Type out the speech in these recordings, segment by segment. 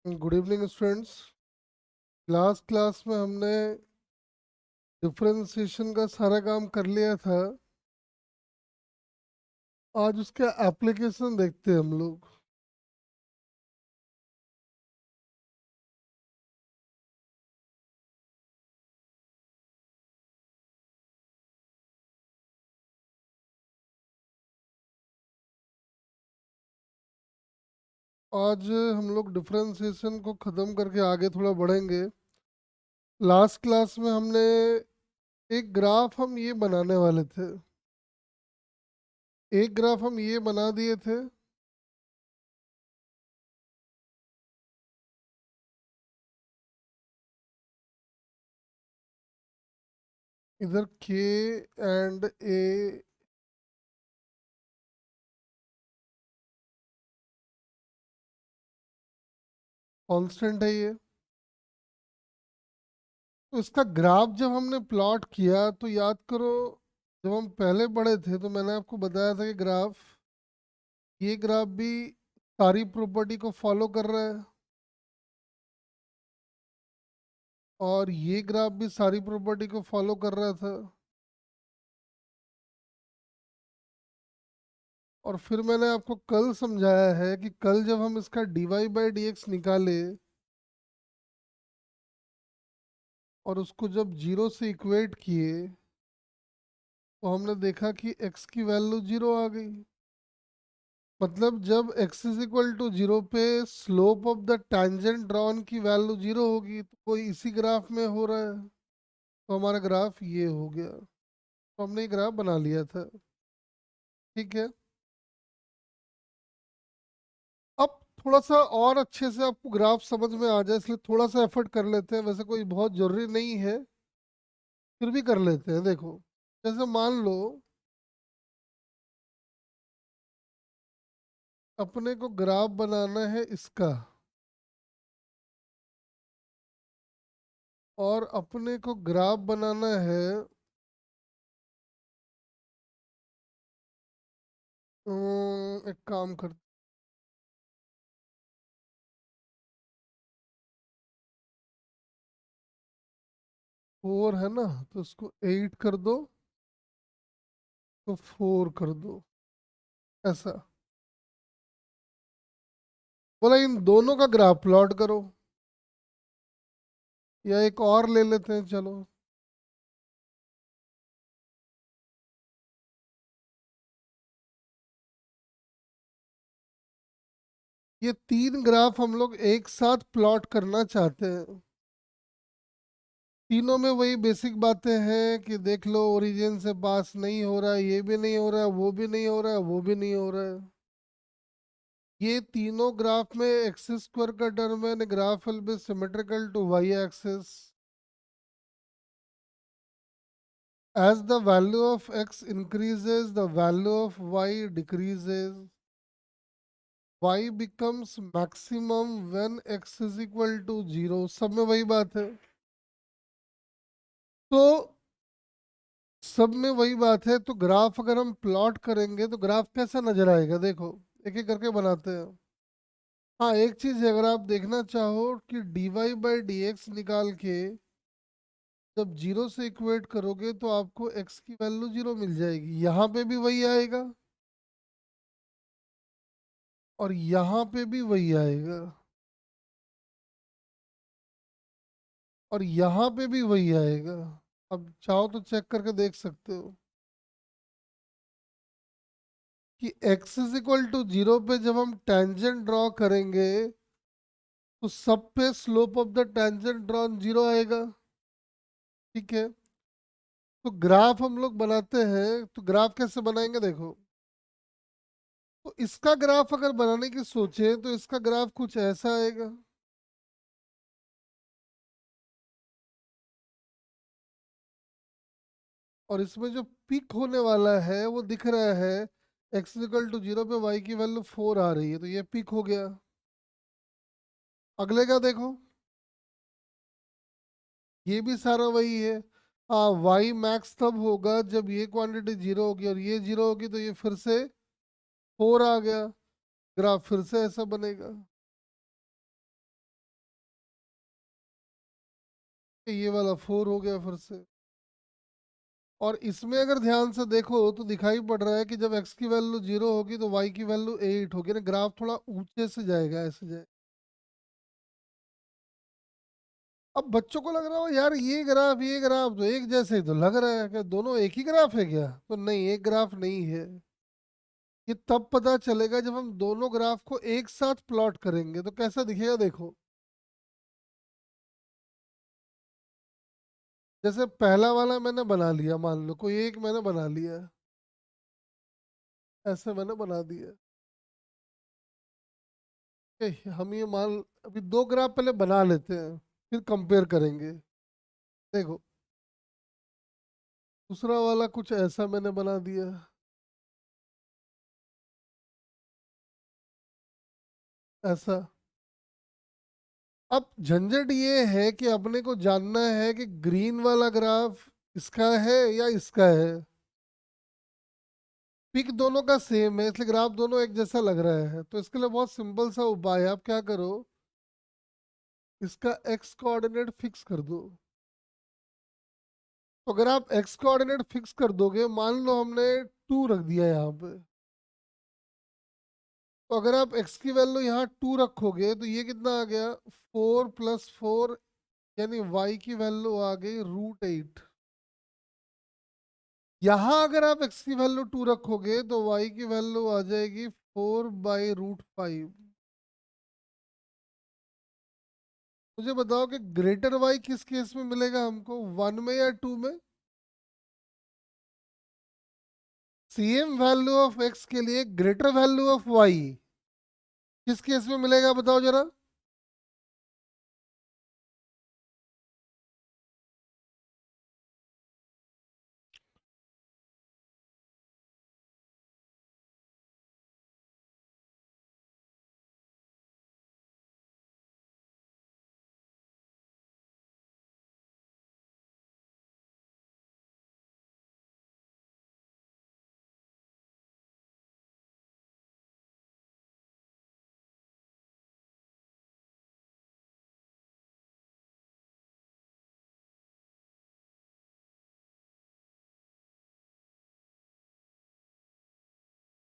Good evening students. Last class में हमने differentiation का सारा काम कर लिया था। आज उसका एप्लीकेशन देखते हैं हम लोग। आज हम लोग डिफरेंशिएशन को ख़त्म करके आगे थोड़ा बढ़ेंगे। लास्ट क्लास में हमने एक ग्राफ हम ये बनाने वाले थे। एक ग्राफ हम ये बना दिए थे। इधर के एंड ए कांस्टेंट है ये। तो इसका ग्राफ जब हमने प्लॉट किया तो याद करो, जब हम पहले पढ़े थे तो मैंने आपको बताया था कि ये ग्राफ भी सारी प्रॉपर्टी को फॉलो कर रहा है और ये ग्राफ भी सारी प्रॉपर्टी को फॉलो कर रहा था। और फिर मैंने आपको कल समझाया है कि कल जब हम इसका dy/dx निकाले और उसको जब जीरो से इक्वेट किए तो हमने देखा कि x की वैल्यू जीरो आ गई। मतलब जब x is equal to zero पे slope of the tangent drawn की वैल्यू जीरो होगी तो कोई इसी ग्राफ में हो रहा है। तो हमारा ग्राफ ये हो गया। तो हमने ये ग्राफ बना लिया था। ठीक है। अब थोड़ा सा और अच्छे से आपको ग्राफ समझ में आ जाए इसलिए थोड़ा सा एफर्ट कर लेते हैं। वैसे कोई बहुत जरूरी नहीं है, फिर भी कर लेते हैं। देखो, जैसे मान लो अपने को ग्राफ बनाना है इसका, और अपने को ग्राफ बनाना है एक काम कर, 4 है ना, तो उसको 8 कर दो, तो 4 कर दो, ऐसा। बोला इन दोनों का ग्राफ प्लॉट करो, या एक और ले लेते हैं, चलो। ये तीन ग्राफ हम लोग एक साथ प्लॉट करना चाहते हैं। तीनों में वही बेसिक बातें हैं कि देख लो, ओरिजिन से पास नहीं हो रहा है, ये भी नहीं हो रहा है, वो भी नहीं हो रहा है, वो भी नहीं हो रहा है। ये तीनों ग्राफ में एक्स स्क्वायर का टर्म है, graph will be symmetrical to y axis. As the value of x increases, the value of y decreases. Y becomes maximum when x is equal to 0। सब में वही बात है। तो सब में वही बात है, तो ग्राफ अगर हम प्लॉट करेंगे तो ग्राफ कैसा नजर आएगा, देखो एक एक करके बनाते हैं। हाँ, एक चीज है, अगर आप देखना चाहो कि dy/dx निकाल के जब जीरो से इक्वेट करोगे तो आपको x की वैल्यू जीरो मिल जाएगी। यहाँ पे भी वही आएगा और यहाँ पे भी वही आएगा और यहाँ पे भी वही आएगा। अब चाहो तो चेक करके देख सकते हो कि x is equal to zero पे जब हम टेंजेंट ड्रॉ करेंगे तो सब पे slope of the tangent drawn zero आएगा। ठीक है। तो ग्राफ हम लोग बनाते हैं, तो ग्राफ कैसे बनाएंगे, देखो। तो इसका ग्राफ अगर बनाने की सोचे तो इसका ग्राफ कुछ ऐसा आएगा। और इसमें जो पिक होने वाला है वो दिख रहा है, एक्स इक्वल टू जीरो पे वाई की वैल्यू 4 आ रही है, तो ये पिक हो गया। अगले का देखो, ये भी सारा वही है। हाँ, वाई मैक्स तब होगा जब ये क्वांटिटी जीरो होगी और ये जीरो होगी, तो ये फिर से 4 आ गया। ग्राफ फिर से ऐसा बनेगा। ये वाला 4 हो गया फिर से। और इसमें अगर ध्यान से देखो तो दिखाई पड़ रहा है कि जब x की वैल्यू 0 होगी तो y की वैल्यू 8 होगी ना, ग्राफ थोड़ा ऊंचे से जाएगा, ऐसे जाए। अब बच्चों को लग रहा हो यार ये ग्राफ तो एक जैसे ही तो लग रहा है, क्या दोनों एक ही ग्राफ है क्या? तो नहीं, एक ग्राफ नहीं है। ये तब पता चलेगा जब हम दोनों ग्राफ को एक साथ प्लॉट करेंगे तो कैसा दिखेगा, देखो। जैसे पहला वाला मैंने बना लिया, मान लो कोई एक मैंने बना लिया, ऐसे मैंने बना दिया। हम ये मान, अभी दो ग्राफ पहले बना लेते हैं, फिर कंपेयर करेंगे। देखो, दूसरा वाला कुछ ऐसा मैंने बना दिया, ऐसा। अब झंझट ये है कि अपने को जानना है कि ग्रीन वाला ग्राफ इसका है या इसका है। पिक दोनों का सेम है, इसलिए ग्राफ दोनों एक जैसा लग रहा है। तो इसके लिए बहुत सिंपल सा उपाय है, आप क्या करो, इसका एक्स कोऑर्डिनेट फिक्स कर दो। तो अगर आप एक्स कोऑर्डिनेट फिक्स कर दोगे, मान लो हमने 2 रख दिया यहाँ पे, तो अगर आप x की वैल्यू यहाँ 2 रखोगे तो ये कितना आ गया, 4 + 4, यानी y की वैल्यू आ गई √8। यहाँ अगर आप x की वैल्यू 2 रखोगे तो y की वैल्यू आ जाएगी 4/√5। मुझे बताओ कि ग्रेटर y किस केस में मिलेगा हमको, 1 में या 2 में? सेम वैल्यू ऑफ x के लिए ग्रेटर वैल्यू ऑफ y किस केस में मिलेगा, बताओ जरा।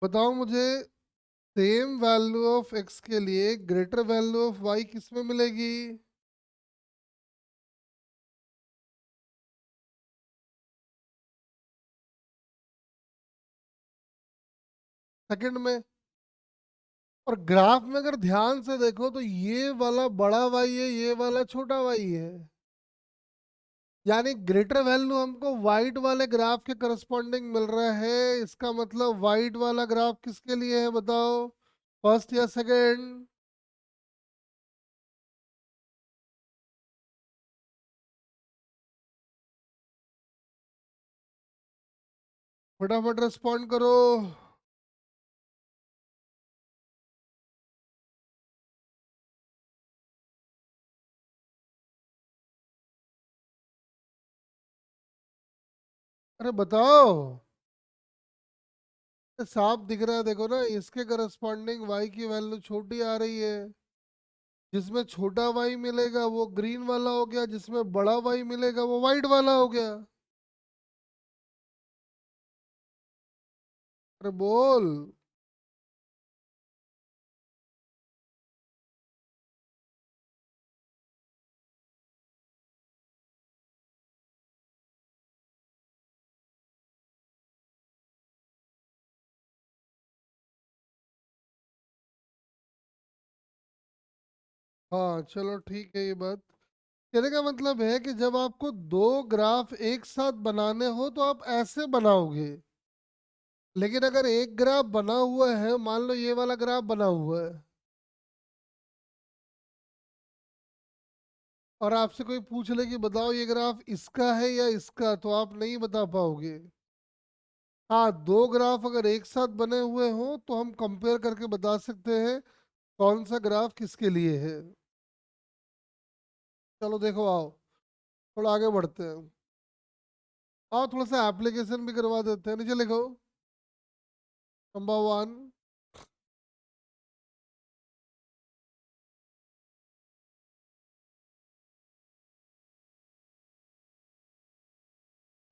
बताओ मुझे, सेम वैल्यू ऑफ x के लिए ग्रेटर वैल्यू ऑफ y किस में मिलेगी? सेकंड में। और ग्राफ में अगर ध्यान से देखो तो ये वाला बड़ा y है, ये वाला छोटा y है। यानी ग्रेटर वैल्यू हमको वाइट वाले ग्राफ के करस्पॉन्डिंग मिल रहा है। इसका मतलब वाइट वाला ग्राफ किसके लिए है, बताओ, फर्स्ट या सेकंड? फटाफट रिस्पॉन्ड करो। अरे बताओ। साफ दिख रहा है, देखो ना, इसके करस्पॉन्डिंग y की वैल्यू छोटी आ रही है। जिसमें छोटा y मिलेगा वो ग्रीन वाला हो गया, जिसमें बड़ा y मिलेगा वो वाइट वाला हो गया। अरे बोल। हाँ चलो ठीक है, ये बात कहने का मतलब है कि जब आपको दो ग्राफ एक साथ बनाने हो तो आप ऐसे बनाओगे। लेकिन अगर एक ग्राफ बना हुआ है, मान लो ये वाला ग्राफ बना हुआ है, और आपसे कोई पूछ ले कि बताओ ये ग्राफ इसका है या इसका, तो आप नहीं बता पाओगे। हाँ, दो ग्राफ अगर एक साथ बने हुए हो तो हम कंपेयर करके बता सकते हैं कौन सा ग्राफ किसके लिए है। चलो देखो, आओ थोड़ा आगे बढ़ते हैं। आओ थोड़ा सा एप्लीकेशन भी करवा देते हैं, नीचे लिखो। Number 1,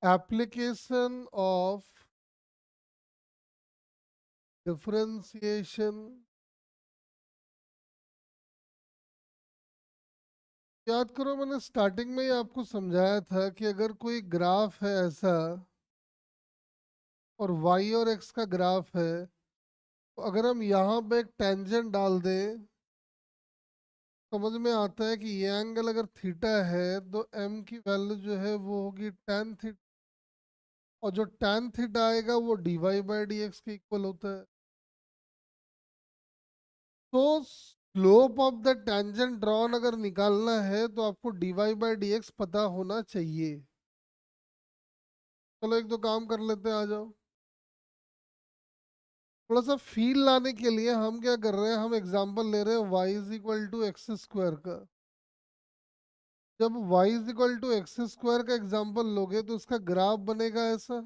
application of differentiation। याद करो मैंने स्टार्टिंग में ही आपको समझाया था कि अगर कोई ग्राफ है ऐसा और y और x का ग्राफ है, तो अगर हम यहाँ पे एक टेंजेंट डाल दें, समझ में आता है कि ये एंगल अगर थीटा है तो m की वैल्यू जो है वो होगी tan थीटा, और जो tan थीटा आएगा वो dy बाई डी एक्स के इक्वल होता है। तो slope of the tangent drawn अगर निकालना है तो आपको dy बाई डी एक्स पता होना चाहिए। चलो एक दो काम कर लेते हैं, आ जाओ। थोड़ा सा फील लाने के लिए हम क्या कर रहे हैं, हम एग्जांपल ले रहे हैं y is equal to x square का। जब y is equal to x square का एग्जांपल लोगे तो उसका ग्राफ बनेगा ऐसा।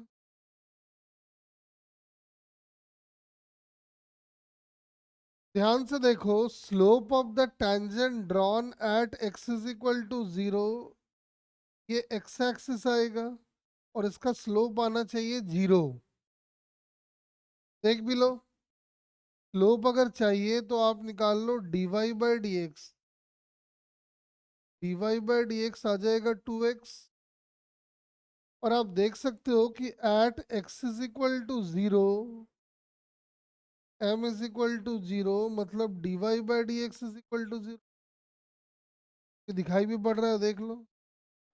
ध्यान से देखो, slope of the tangent drawn at x is equal to 0, ये x एक्सिस आएगा और इसका स्लोप आना चाहिए 0। देख भी लो, स्लोप अगर चाहिए तो आप निकाल लो dy by d x. dy by d x आ जाएगा 2x। और आप देख सकते हो कि at x is equal to 0, m is equal to 0, मतलब dy by d x is equal to 0। ये दिखाई भी पड़ रहा है, देख लो।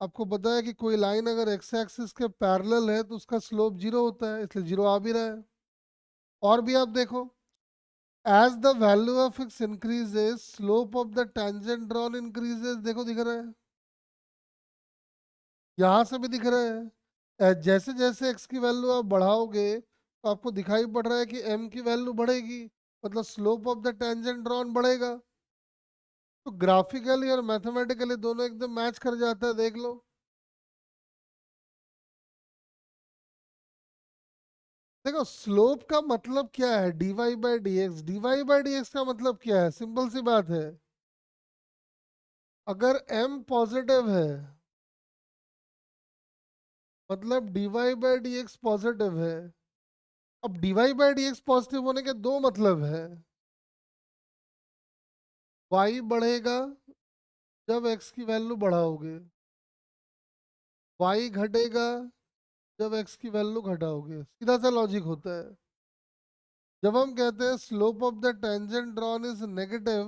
आपको पता है कि कोई लाइन अगर x एक्सिस के पैरेलल है तो उसका स्लोप 0 होता है, इसलिए 0 आ भी रहा है। और भी आप देखो, as the value of x increases slope of the tangent drawn increases. देखो दिख रहा है, यहाँ से भी दिख रहा है। जैसे जैसे x की वैल्यू आप बढ़ाओगे तो आपको दिखाई पड़ रहा है कि m की वैल्यू बढ़ेगी, मतलब slope of the tangent drawn बढ़ेगा। तो ग्राफिकली और मैथमेटिकली दोनों एकदम मैच कर जाता है, देख लो। देखो स्लोप का मतलब क्या है, dy by d x. dy by d x का मतलब क्या है, सिंपल सी बात है। अगर m पॉजिटिव है मतलब dy by d x positive है। अब dy by d x positive होने के दो मतलब है। y बढ़ेगा जब x की वैल्यू बढ़ाओगे, y घटेगा जब x की वैल्यू घटाओगे, सीधा सा लॉजिक होता है। जब हम कहते हैं slope of the tangent drawn is negative,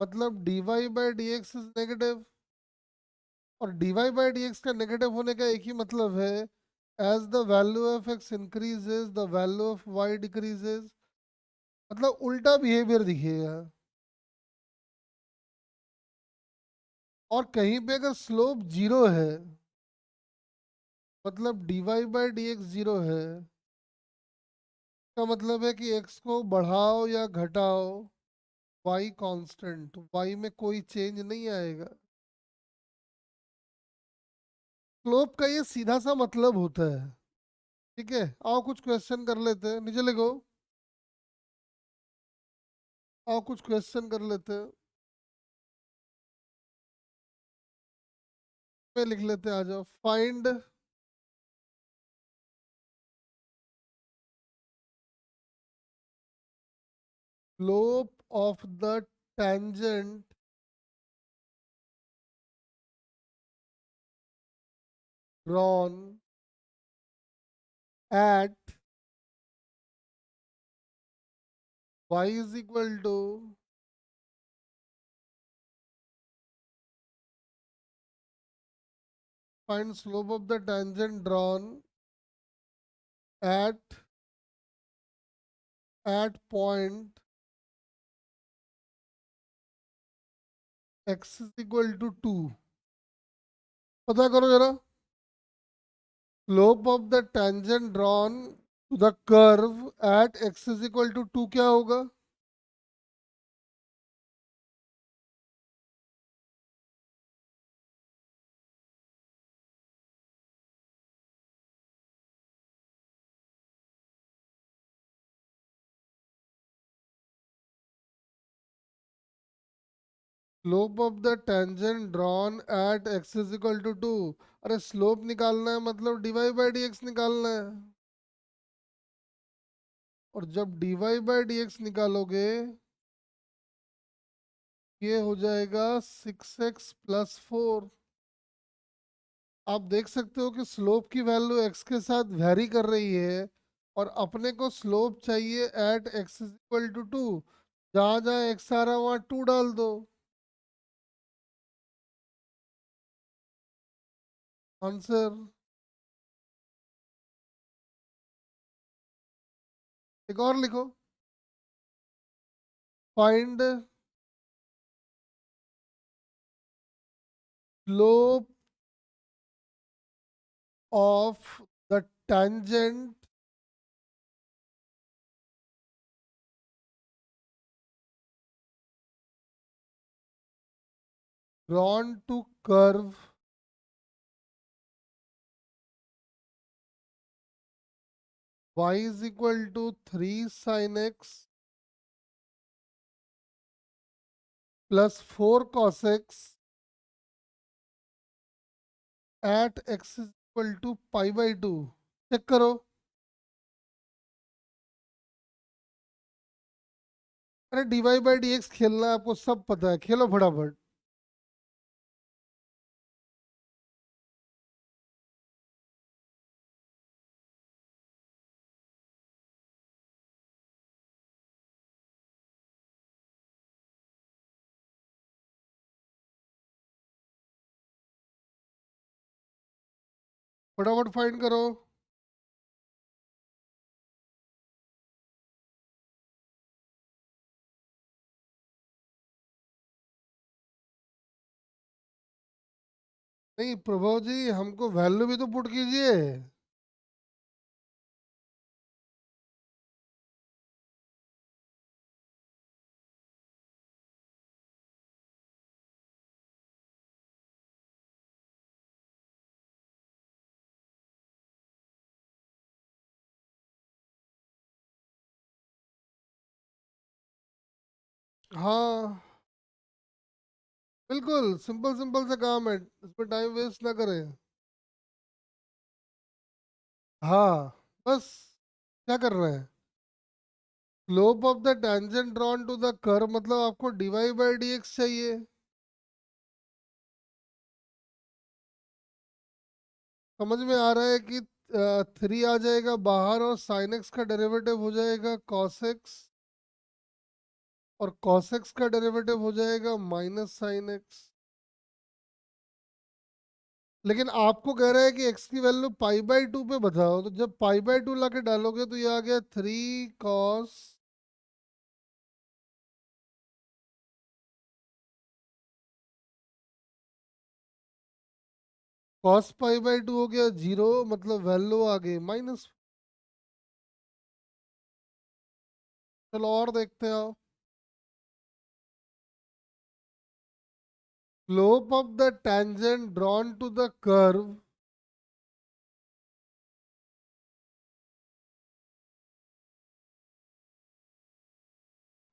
मतलब dy by d x is negative. और dy बाई डी एक्स का नेगेटिव होने का एक ही मतलब है, as the value of x increases the value of y decreases, मतलब उल्टा बिहेवियर दिखेगा। और कहीं पे अगर स्लोप 0 है, मतलब dy बाई डी एक्स 0 है, का मतलब है कि x को बढ़ाओ या घटाओ, y कांस्टेंट, y में कोई चेंज नहीं आएगा। स्लोप का ये सीधा सा मतलब होता है। ठीक है, आओ कुछ क्वेश्चन कर लेते हैं, नीचे लिखो। आओ कुछ क्वेश्चन कर लेते हैं, पे लिख लेते हैं, आ जाओ। Find slope of the tangent drawn at y is equal to, find slope of the tangent drawn at point x is equal to 2। पता करो जरा, slope of the tangent drawn to the curve at x is equal to 2 क्या होगा। Slope of the tangent drawn at x is equal to 2। अरे slope निकालना है मतलब D Y by d x निकालना है। और जब डीवाई बाई डी एक्स निकालोगे ये हो जाएगा 6x+4। आप देख सकते हो कि स्लोप की वैल्यू एक्स के साथ वेरी कर रही है और अपने को स्लोप चाहिए at x is equal to 2। जहाँ जहाँ एक्स आ रहा वहाँ 2 डाल दो। आंसर। एक और लिखो। Find slope of the tangent drawn to curve y is equal to 3 sin x plus 4 cos x at x is equal to pi by 2। Check करो। अरे डीवाई बाई डी एक्स खेलना है आपको सब पता है, खेलो फटाफट। फटाफट फाइंड करो। नहीं प्रभु जी, हमको वैल्यू भी तो पुट कीजिए। हाँ बिल्कुल, सिंपल सिंपल सा काम है, इसमें टाइम वेस्ट ना करें। हाँ बस, क्या कर रहे हैं। Slope of the tangent drawn to the curve मतलब आपको डीवाई बाई डी एक्स चाहिए। समझ में आ रहा है कि 3 आ जाएगा बाहर और साइन एक्स का डेरिवेटिव हो जाएगा कॉस एक्स और कॉस एक्स का डेरिवेटिव हो जाएगा माइनस साइन एक्स। लेकिन आपको कह रहा है कि एक्स की वैल्यू पाई बाई 2 पे बताओ, तो जब पाई बाई 2 ला के डालोगे तो ये आ गया 3 cos। कॉस पाई बाई 2 हो गया 0, मतलब वैल्यू आ गई माइनस। चलो और देखते हो। Slope of the tangent drawn to the curve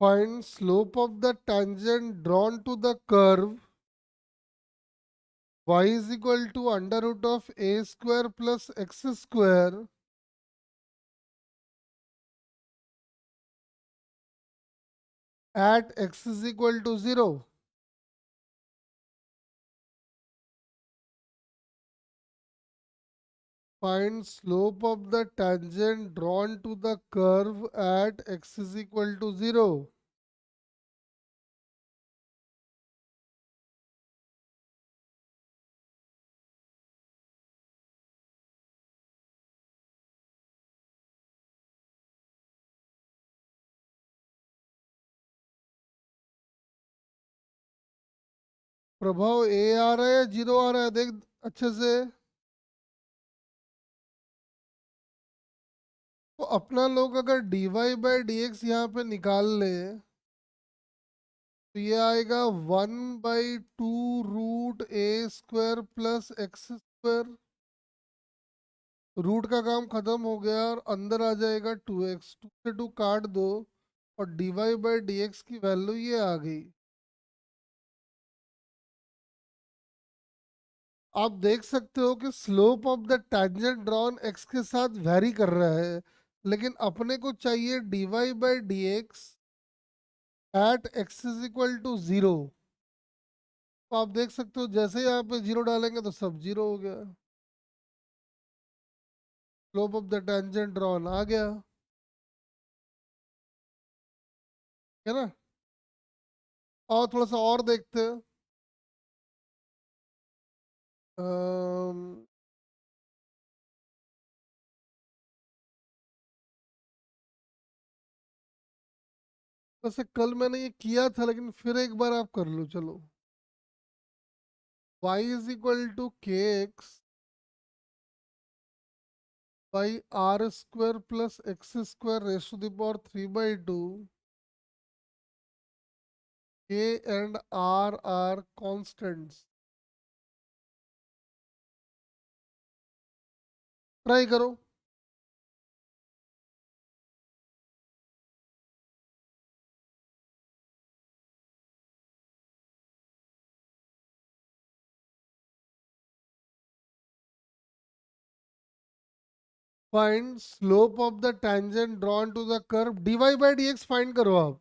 find slope of the tangent drawn to the curve y is equal to under root of a square plus x square at x is equal to 0। Find slope of the tangent drawn to the curve at x is equal to 0। प्रभाव ए आ रहा है 0 आ रहा है, देख अच्छे से। तो अपना लोग अगर d y by d x यहाँ पे निकाल ले तो ये आएगा 1/2 root a² plus x square. Root का काम खत्म हो गया और अंदर आ जाएगा 2x, 2 से 2 काट दो और d y by d x की वैल्यू ये आ गई। आप देख सकते हो कि slope of the tangent drawn x के साथ वैरी कर रहा है, लेकिन अपने को चाहिए dy by d x at x is equal to zero. तो आप देख सकते हो जैसे ही यहाँ पे जीरो डालेंगे तो सब जीरो हो गया, slope of the tangent drawn आ गया, है ना। और थोड़ा सा और देखते हैं। अम्म, वैसे कल मैंने ये किया था लेकिन फिर एक बार आप कर लो चलो। y is equal to k x by r square plus x square raise to the power 3/2। K and r constants. Try करो। Find slope of the tangent drawn to the curve dy by d x find करो आप।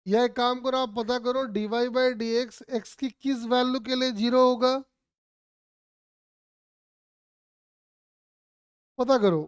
यह एक काम करो, आप पता करो dy by d x x की किस वैल्यू के लिए जीरो होगा, पता करो।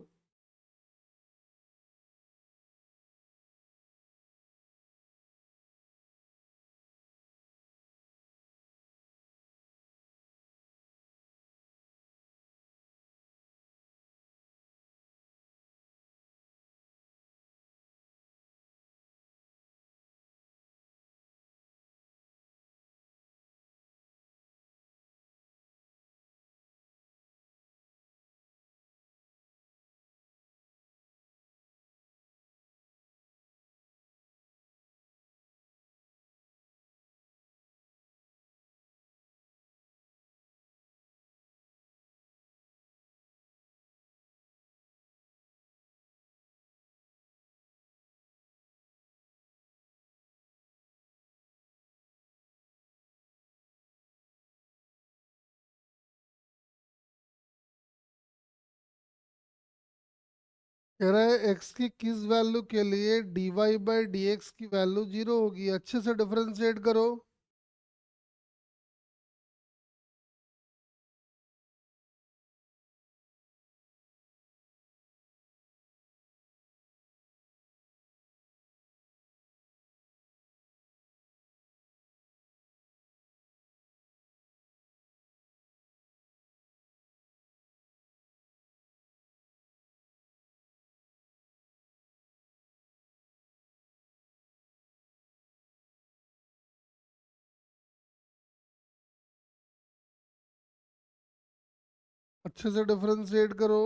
कह रहा है एक्स की किस वैल्यू के लिए dy बाई डी एक्स की वैल्यू जीरो होगी, अच्छे से डिफरेंशिएट करो। अच्छे से डिफरेंशिएट करो।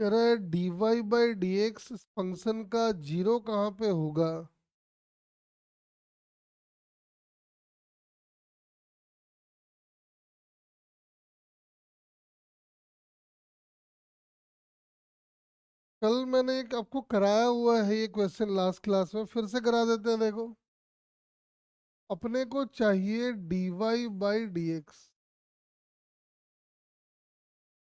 कह रहा है dy बाई डी एक्स इस फंक्शन का जीरो कहाँ पे होगा। कल मैंने एक आपको कराया हुआ है ये क्वेश्चन लास्ट क्लास में, फिर से करा देते हैं। देखो, अपने को चाहिए dy बाई डी एक्स।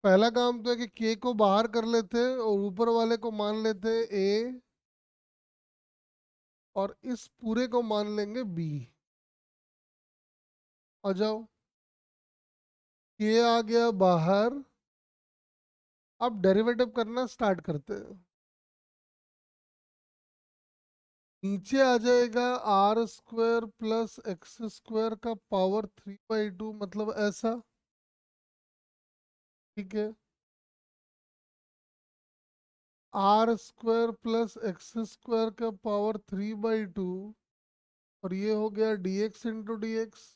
पहला काम तो है कि k को बाहर कर लेते और ऊपर वाले को मान लेते a, और इस पूरे को मान लेंगे b। आ जाओ, k आ गया बाहर। अब डेरिवेटिव करना स्टार्ट करते हैं। नीचे आ जाएगा r square plus x square का पावर 3/2, मतलब ऐसा। ठीक है, r square plus x square का पावर 3/2, और ये हो गया d x into d x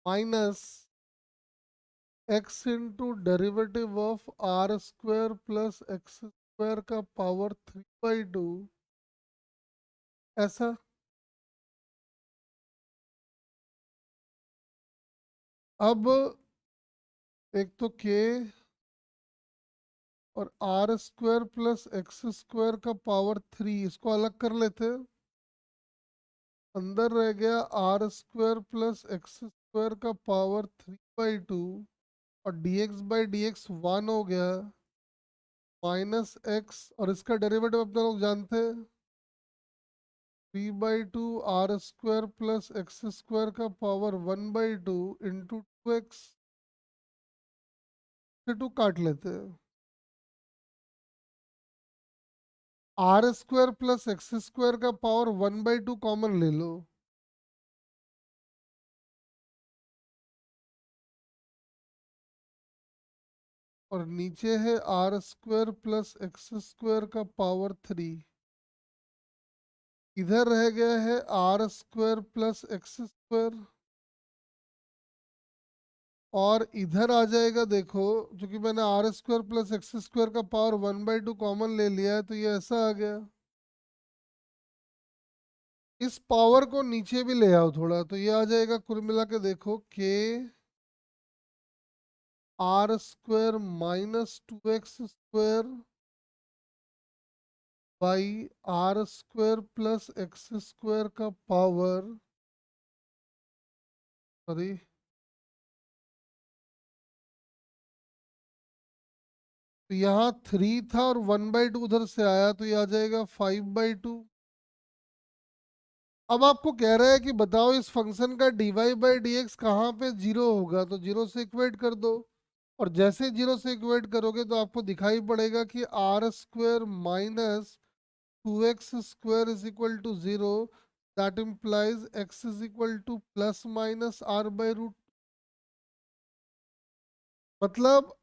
minus x into derivative of r square plus x square का पावर 3/2, ऐसा। अब एक तो के और r square plus x square का पावर 3, इसको अलग कर लेते हैं। अंदर रह गया r square plus x square का पावर 3/2, और D x by d x 1 हो गया माइनस एक्स, और इसका डेरिवेटिव अपने लोग जानते हैं 3/2 r square plus x square का पावर 1/2 इंटू 2x। से 2 काट लेते हैं। R square plus x square का पावर 1/2 कॉमन ले लो, और नीचे है r square plus x square का पावर 3। इधर रह गया है r square plus x square, और इधर आ जाएगा। देखो, क्योंकि मैंने r square plus x square का पावर 1/2 कॉमन ले लिया है, तो ये ऐसा आ गया। इस पावर को नीचे भी ले आओ थोड़ा, तो ये आ जाएगा कुल मिला के। देखो, k r square minus 2x square by r square plus x square का पावर, सॉरी, तो यहाँ 3 था और 1/2 उधर से आया, तो ये आ जाएगा 5/2। अब आपको कह रहा है कि बताओ इस फंक्शन का dy बाई डी एक्स कहाँ पे जीरो होगा, तो जीरो से इक्वेट कर दो। और जैसे जीरो से इक्वेट करोगे तो आपको दिखाई पड़ेगा कि r square minus 2x square is equal to zero, that implies x is equal to plus minus r by root. मतलब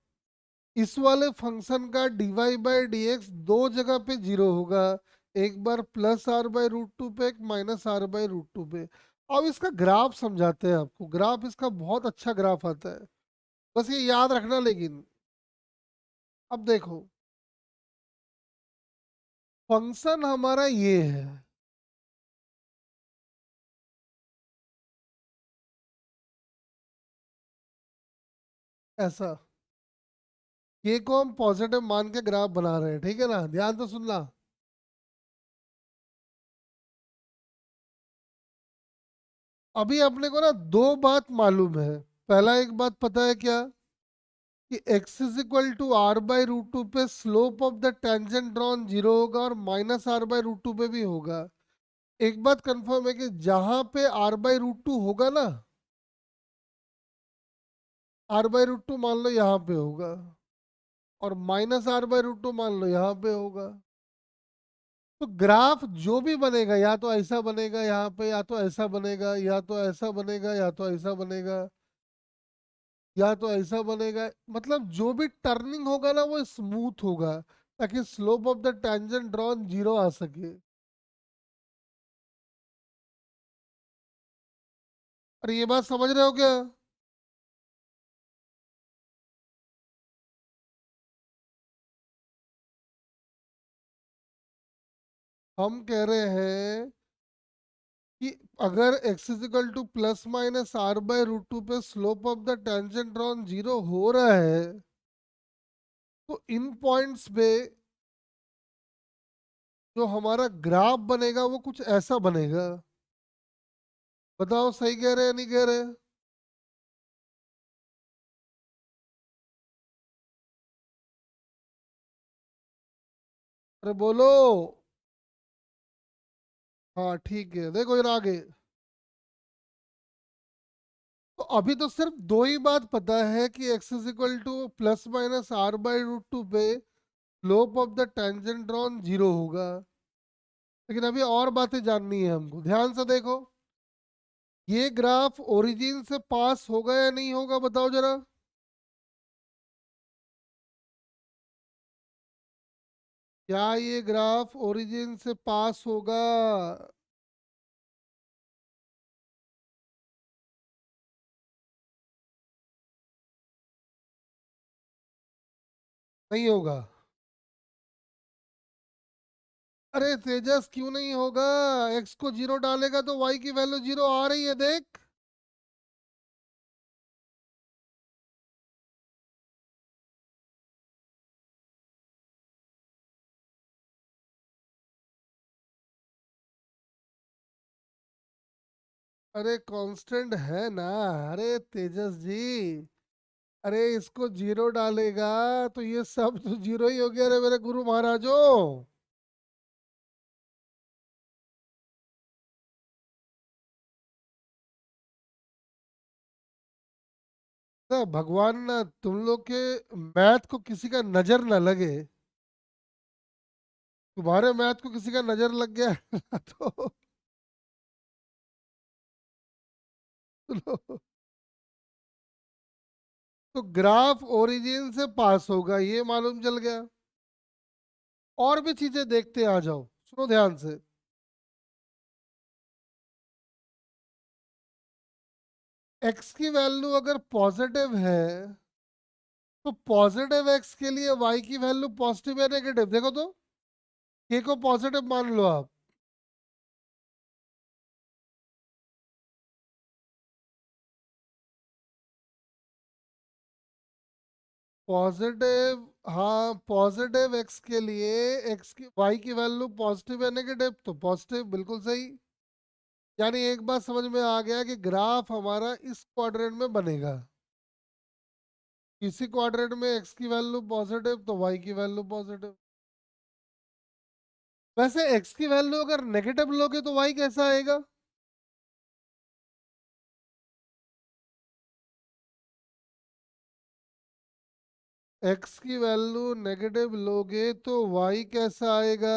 इस वाले फंक्शन का dy बाई डी एक्स दो जगह पे जीरो होगा, एक बार plus r by root two पे, एक minus r by root two पे। अब इसका ग्राफ समझाते हैं आपको। ग्राफ इसका बहुत अच्छा ग्राफ आता है, बस ये याद रखना। लेकिन अब देखो, फंक्शन हमारा ये है, ऐसा। ये को हम पॉजिटिव मान के ग्राफ बना रहे हैं, ठीक है ना, ध्यान से सुनना। अभी अपने को ना दो बात मालूम है। पहला एक बात पता है क्या, कि x is equal to r by root two पे slope of the tangent drawn zero होगा, और minus r by root two पे भी होगा। एक बात कंफर्म है कि जहां पे आर बाई रूट टू होगा ना, आर बाई रूट टू मान लो यहाँ पे होगा, और minus r by root two मान लो यहाँ पे होगा। तो ग्राफ जो भी बनेगा, या तो ऐसा बनेगा यहाँ पे, या तो ऐसा बनेगा, या तो ऐसा बनेगा, या तो ऐसा बनेगा, या तो ऐसा बनेगा। मतलब जो भी टर्निंग होगा ना वो स्मूथ होगा, ताकि slope of the tangent drawn zero आ सके। अरे ये बात समझ रहे हो क्या। हम कह रहे हैं कि अगर x is equal to plus minus r by root two पे slope of the tangent drawn zero हो रहा है, तो इन पॉइंट्स पे जो हमारा ग्राफ बनेगा वो कुछ ऐसा बनेगा। बताओ सही कह रहे हैं नहीं कह रहे? अरे बोलो। हाँ ठीक है, देखो यार आगे। तो अभी तो सिर्फ दो ही बात पता है कि x is equal to plus minus r by root two पे slope of the tangent drawn zero होगा। लेकिन अभी और बातें जाननी है हमको, ध्यान से देखो। ये ग्राफ ओरिजिन से पास होगा या नहीं होगा, बताओ जरा। क्या ये ग्राफ ओरिजिन से पास होगा? नहीं होगा? अरे तेजस क्यों नहीं होगा? एक्स को जीरो डालेगा तो वाई की वैल्यू जीरो आ रही है, देख। अरे कांस्टेंट है ना। अरे तेजस जी, अरे इसको जीरो डालेगा तो ये सब तो जीरो ही हो गया रे मेरे गुरु महाराजों। तो भगवान ना तुम लोग के मैथ को किसी का नजर ना लगे। तुम्हारे मैथ को किसी का नजर लग गया तो तो ग्राफ ओरिजिन से पास होगा ये मालूम चल गया। और भी चीजें देखते आ जाओ, सुनो ध्यान से। एक्स की वैल्यू अगर पॉजिटिव है तो पॉजिटिव एक्स के लिए वाई की वैल्यू पॉजिटिव या नेगेटिव, देखो तो। के को पॉजिटिव मान लो आप। पॉजिटिव, हाँ पॉजिटिव एक्स के लिए एक्स की वाई की वैल्यू पॉजिटिव या नेगेटिव, तो पॉजिटिव, बिल्कुल सही। यानी एक बात समझ में आ गया कि ग्राफ हमारा इस क्वाड्रेंट में बनेगा। किसी क्वाड्रेंट में एक्स की वैल्यू पॉजिटिव तो वाई की वैल्यू पॉजिटिव। वैसे एक्स की वैल्यू अगर नेगेटिव लोगे तो वाई कैसा आएगा? एक्स की वैल्यू नेगेटिव लोगे तो वाई कैसा आएगा?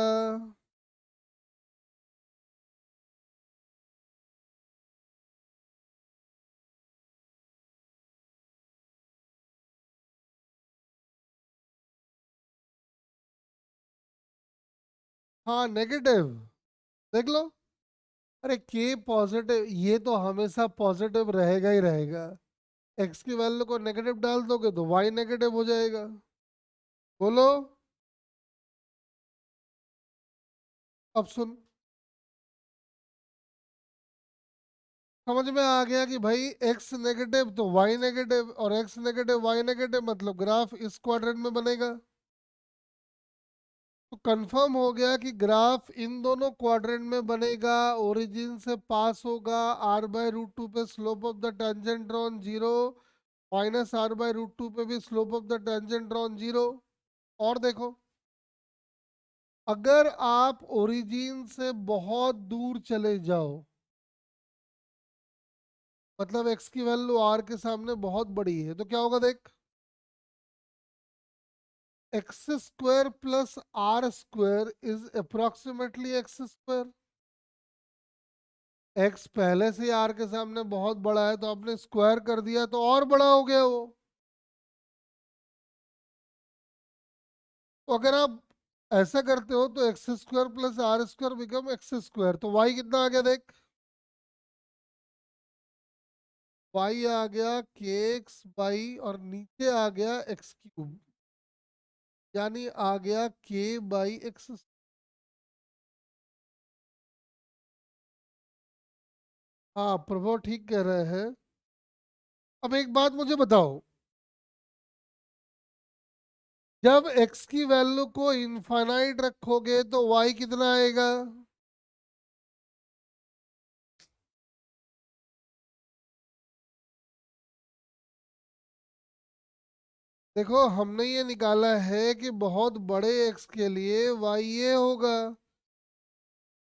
हाँ नेगेटिव। देख लो। अरे के पॉजिटिव, ये तो हमेशा पॉजिटिव रहेगा ही रहेगा। एक्स की वैल्यू को नेगेटिव डाल दोगे तो वाई नेगेटिव हो जाएगा। बोलो। अब सुन, समझ में आ गया कि भाई एक्स नेगेटिव तो वाई नेगेटिव और एक्स नेगेटिव वाई नेगेटिव, मतलब ग्राफ इस क्वाड्रेंट में बनेगा। तो कंफर्म हो गया कि ग्राफ इन दोनों क्वाड्रेंट में बनेगा, ओरिजिन से पास होगा, आर बाय रूट टू पे slope of the tangent drawn zero, minus r by root two पे भी slope of the tangent drawn zero. और देखो, अगर आप ओरिजिन से बहुत दूर चले जाओ, मतलब एक्स की वैल्यू आर के सामने बहुत बड़ी है, तो क्या होगा देख। X square plus r square is approximately x square. X पहले से आर के सामने बहुत बड़ा है तो आपने स्क्वायर कर दिया तो और बड़ा हो गया वो। तो अगर आप ऐसा करते हो तो x square plus r square become x square, तो वाई कितना आ गया देख। वाई आ गया के एक्स बाई और नीचे आ गया एक्स क्यूब, यानी आ गया के बाई एक्स। हाँ प्रभु ठीक कह रहे हैं। अब एक बात मुझे बताओ, जब x की वैल्यू को इनफाइनाइट रखोगे तो y कितना आएगा? देखो हमने ये निकाला है कि बहुत बड़े x के लिए y ये होगा,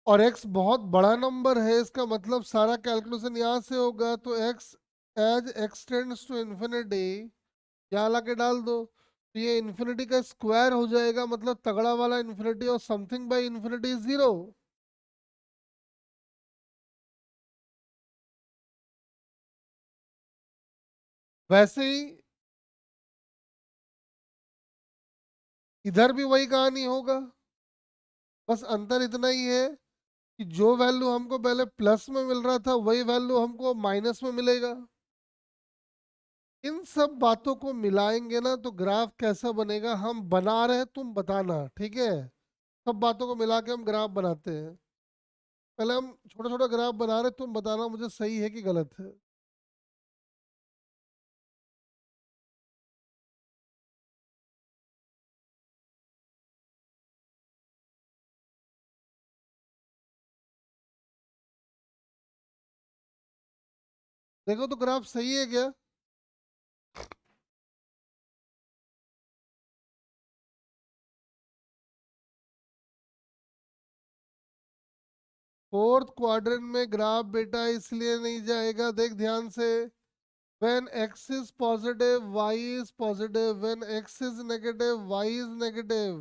और x बहुत बड़ा नंबर है, इसका मतलब सारा कैलकुलेशन यहाँ से होगा, तो x as x tends to infinity यहाँ ला के डाल दो, तो ये इन्फिनिटी का स्क्वायर हो जाएगा, मतलब तगड़ा वाला इन्फिनिटी, और समथिंग बाई इन्फिनिटी 0। वैसे ही इधर भी वही कहानी होगा, बस अंतर इतना ही है कि जो वैल्यू हमको पहले प्लस में मिल रहा था वही वैल्यू हमको माइनस में मिलेगा। इन सब बातों को मिलाएंगे ना तो ग्राफ कैसा बनेगा हम बना रहे हैं, तुम बताना, ठीक है? सब बातों को मिला के हम ग्राफ बनाते हैं। पहले हम छोटा छोटा ग्राफ बना रहे हैं, तुम बताना मुझे सही है कि गलत है। देखो तो ग्राफ सही है क्या? फोर्थ क्वाड्रेंट में ग्राफ बेटा इसलिए नहीं जाएगा, देख ध्यान से। when x is positive y is positive, when x is negative y is negative।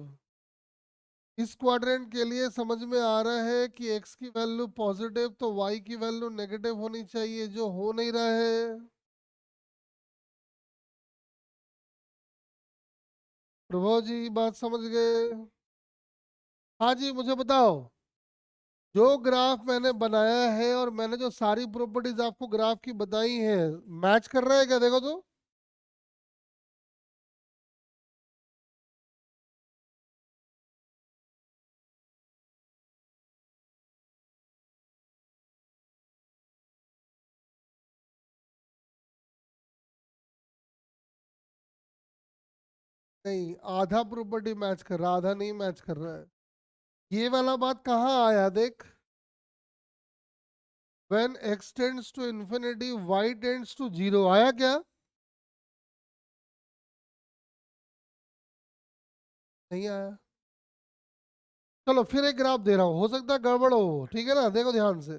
इस क्वाड्रेंट के लिए समझ में आ रहा है कि x की वैल्यू पॉजिटिव तो y की वैल्यू नेगेटिव होनी चाहिए, जो हो नहीं रहा है। प्रभु जी बात समझ गए? हाँ जी मुझे बताओ, जो ग्राफ मैंने बनाया है और मैंने जो सारी प्रॉपर्टीज आपको ग्राफ की बताई है, मैच कर रहा है क्या? देखो तो। नहीं, आधा प्रॉपर्टी मैच कर रहा, आधा नहीं मैच कर रहा है। ये वाला बात कहाँ आया देख, when x tends to infinity y tends to 0, आया क्या? नहीं आया। चलो फिर एक ग्राफ दे रहा हूँ, हो सकता है गड़बड़ हो, ठीक है ना? देखो ध्यान से।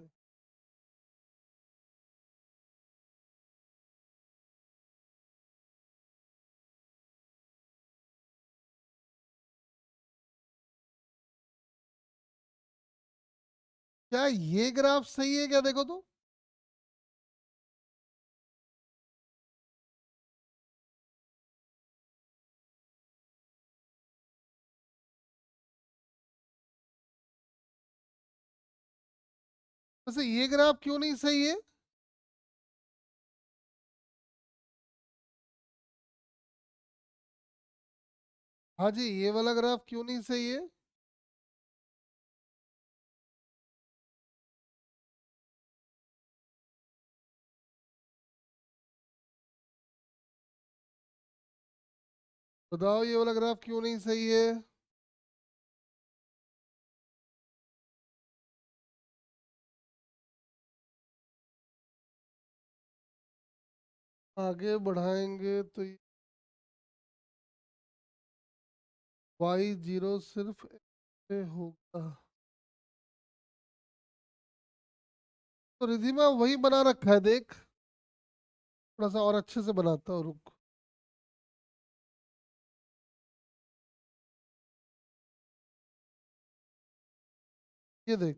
क्या ये ग्राफ सही है क्या? देखो तो। वैसे ये ग्राफ क्यों नहीं सही है? हाँ जी, ये वाला ग्राफ क्यों नहीं सही है? बताओ ये वाला ग्राफ क्यों नहीं सही है? आगे बढ़ाएंगे तो y जीरो सिर्फ x पे होगा। तो रिधिमा वही बना रखा है देख, थोड़ा सा और अच्छे से बनाता हूँ, रुक। ये देख,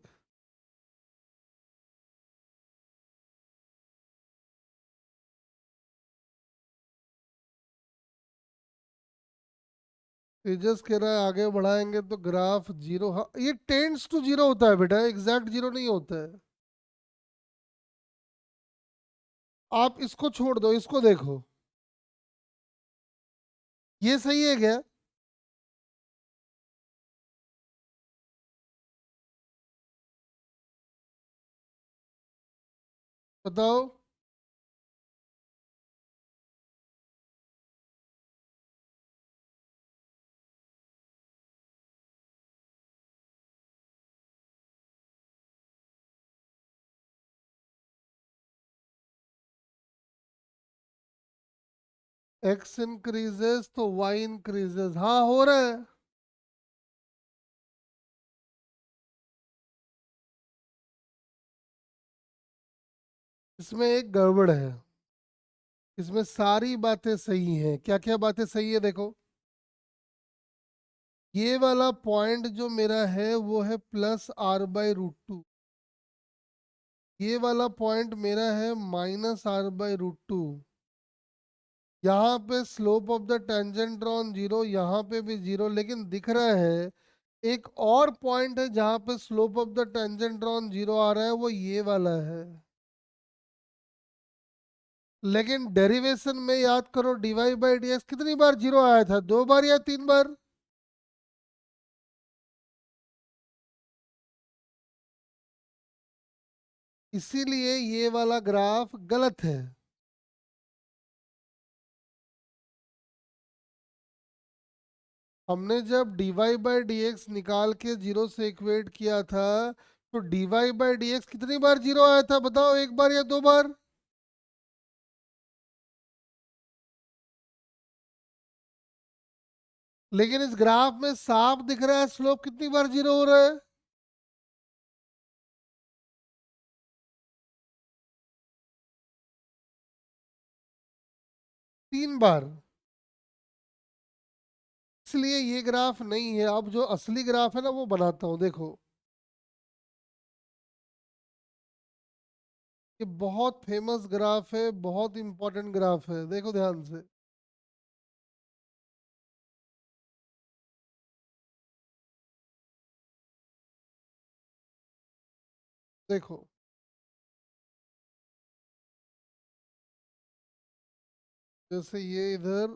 तेजस कह रहा है आगे बढ़ाएंगे तो ग्राफ जीरो, हाँ ये टेंड्स टू जीरो होता है बेटा, एग्जैक्ट जीरो नहीं होता है। आप इसको छोड़ दो, इसको देखो, ये सही है क्या? बताओ। एक्स इंक्रीजेस तो वाई इंक्रीजेस, हाँ हो रहा है। इसमें एक गड़बड़ है। इसमें सारी बातें सही हैं, क्या क्या बातें सही है देखो। ये वाला पॉइंट जो मेरा है वो है +r/√2। ये वाला पॉइंट मेरा है -r/√2। यहाँ पे slope of the tangent drawn zero, यहाँ पे भी जीरो, लेकिन दिख रहा है एक और पॉइंट है जहाँ पे slope of the tangent drawn zero आ रहा है, वो ये वाला है। लेकिन डेरिवेशन में याद करो, dy/dx कितनी बार जीरो आया था, 2 बार या 3 बार? इसीलिए ये वाला ग्राफ गलत है। हमने जब dy/dx निकाल के जीरो से इक्वेट किया था, तो dy/dx कितनी बार जीरो आया था बताओ, 1 बार या 2 बार? लेकिन इस ग्राफ में साफ दिख रहा है स्लोप कितनी बार जीरो हो रहा है। 3 बार। इसलिए ये ग्राफ नहीं है। अब जो असली ग्राफ है ना वो बनाता हूँ, देखो। ये बहुत फेमस ग्राफ है, बहुत इंपॉर्टेंट ग्राफ है, देखो ध्यान से। देखो, जैसे ये इधर,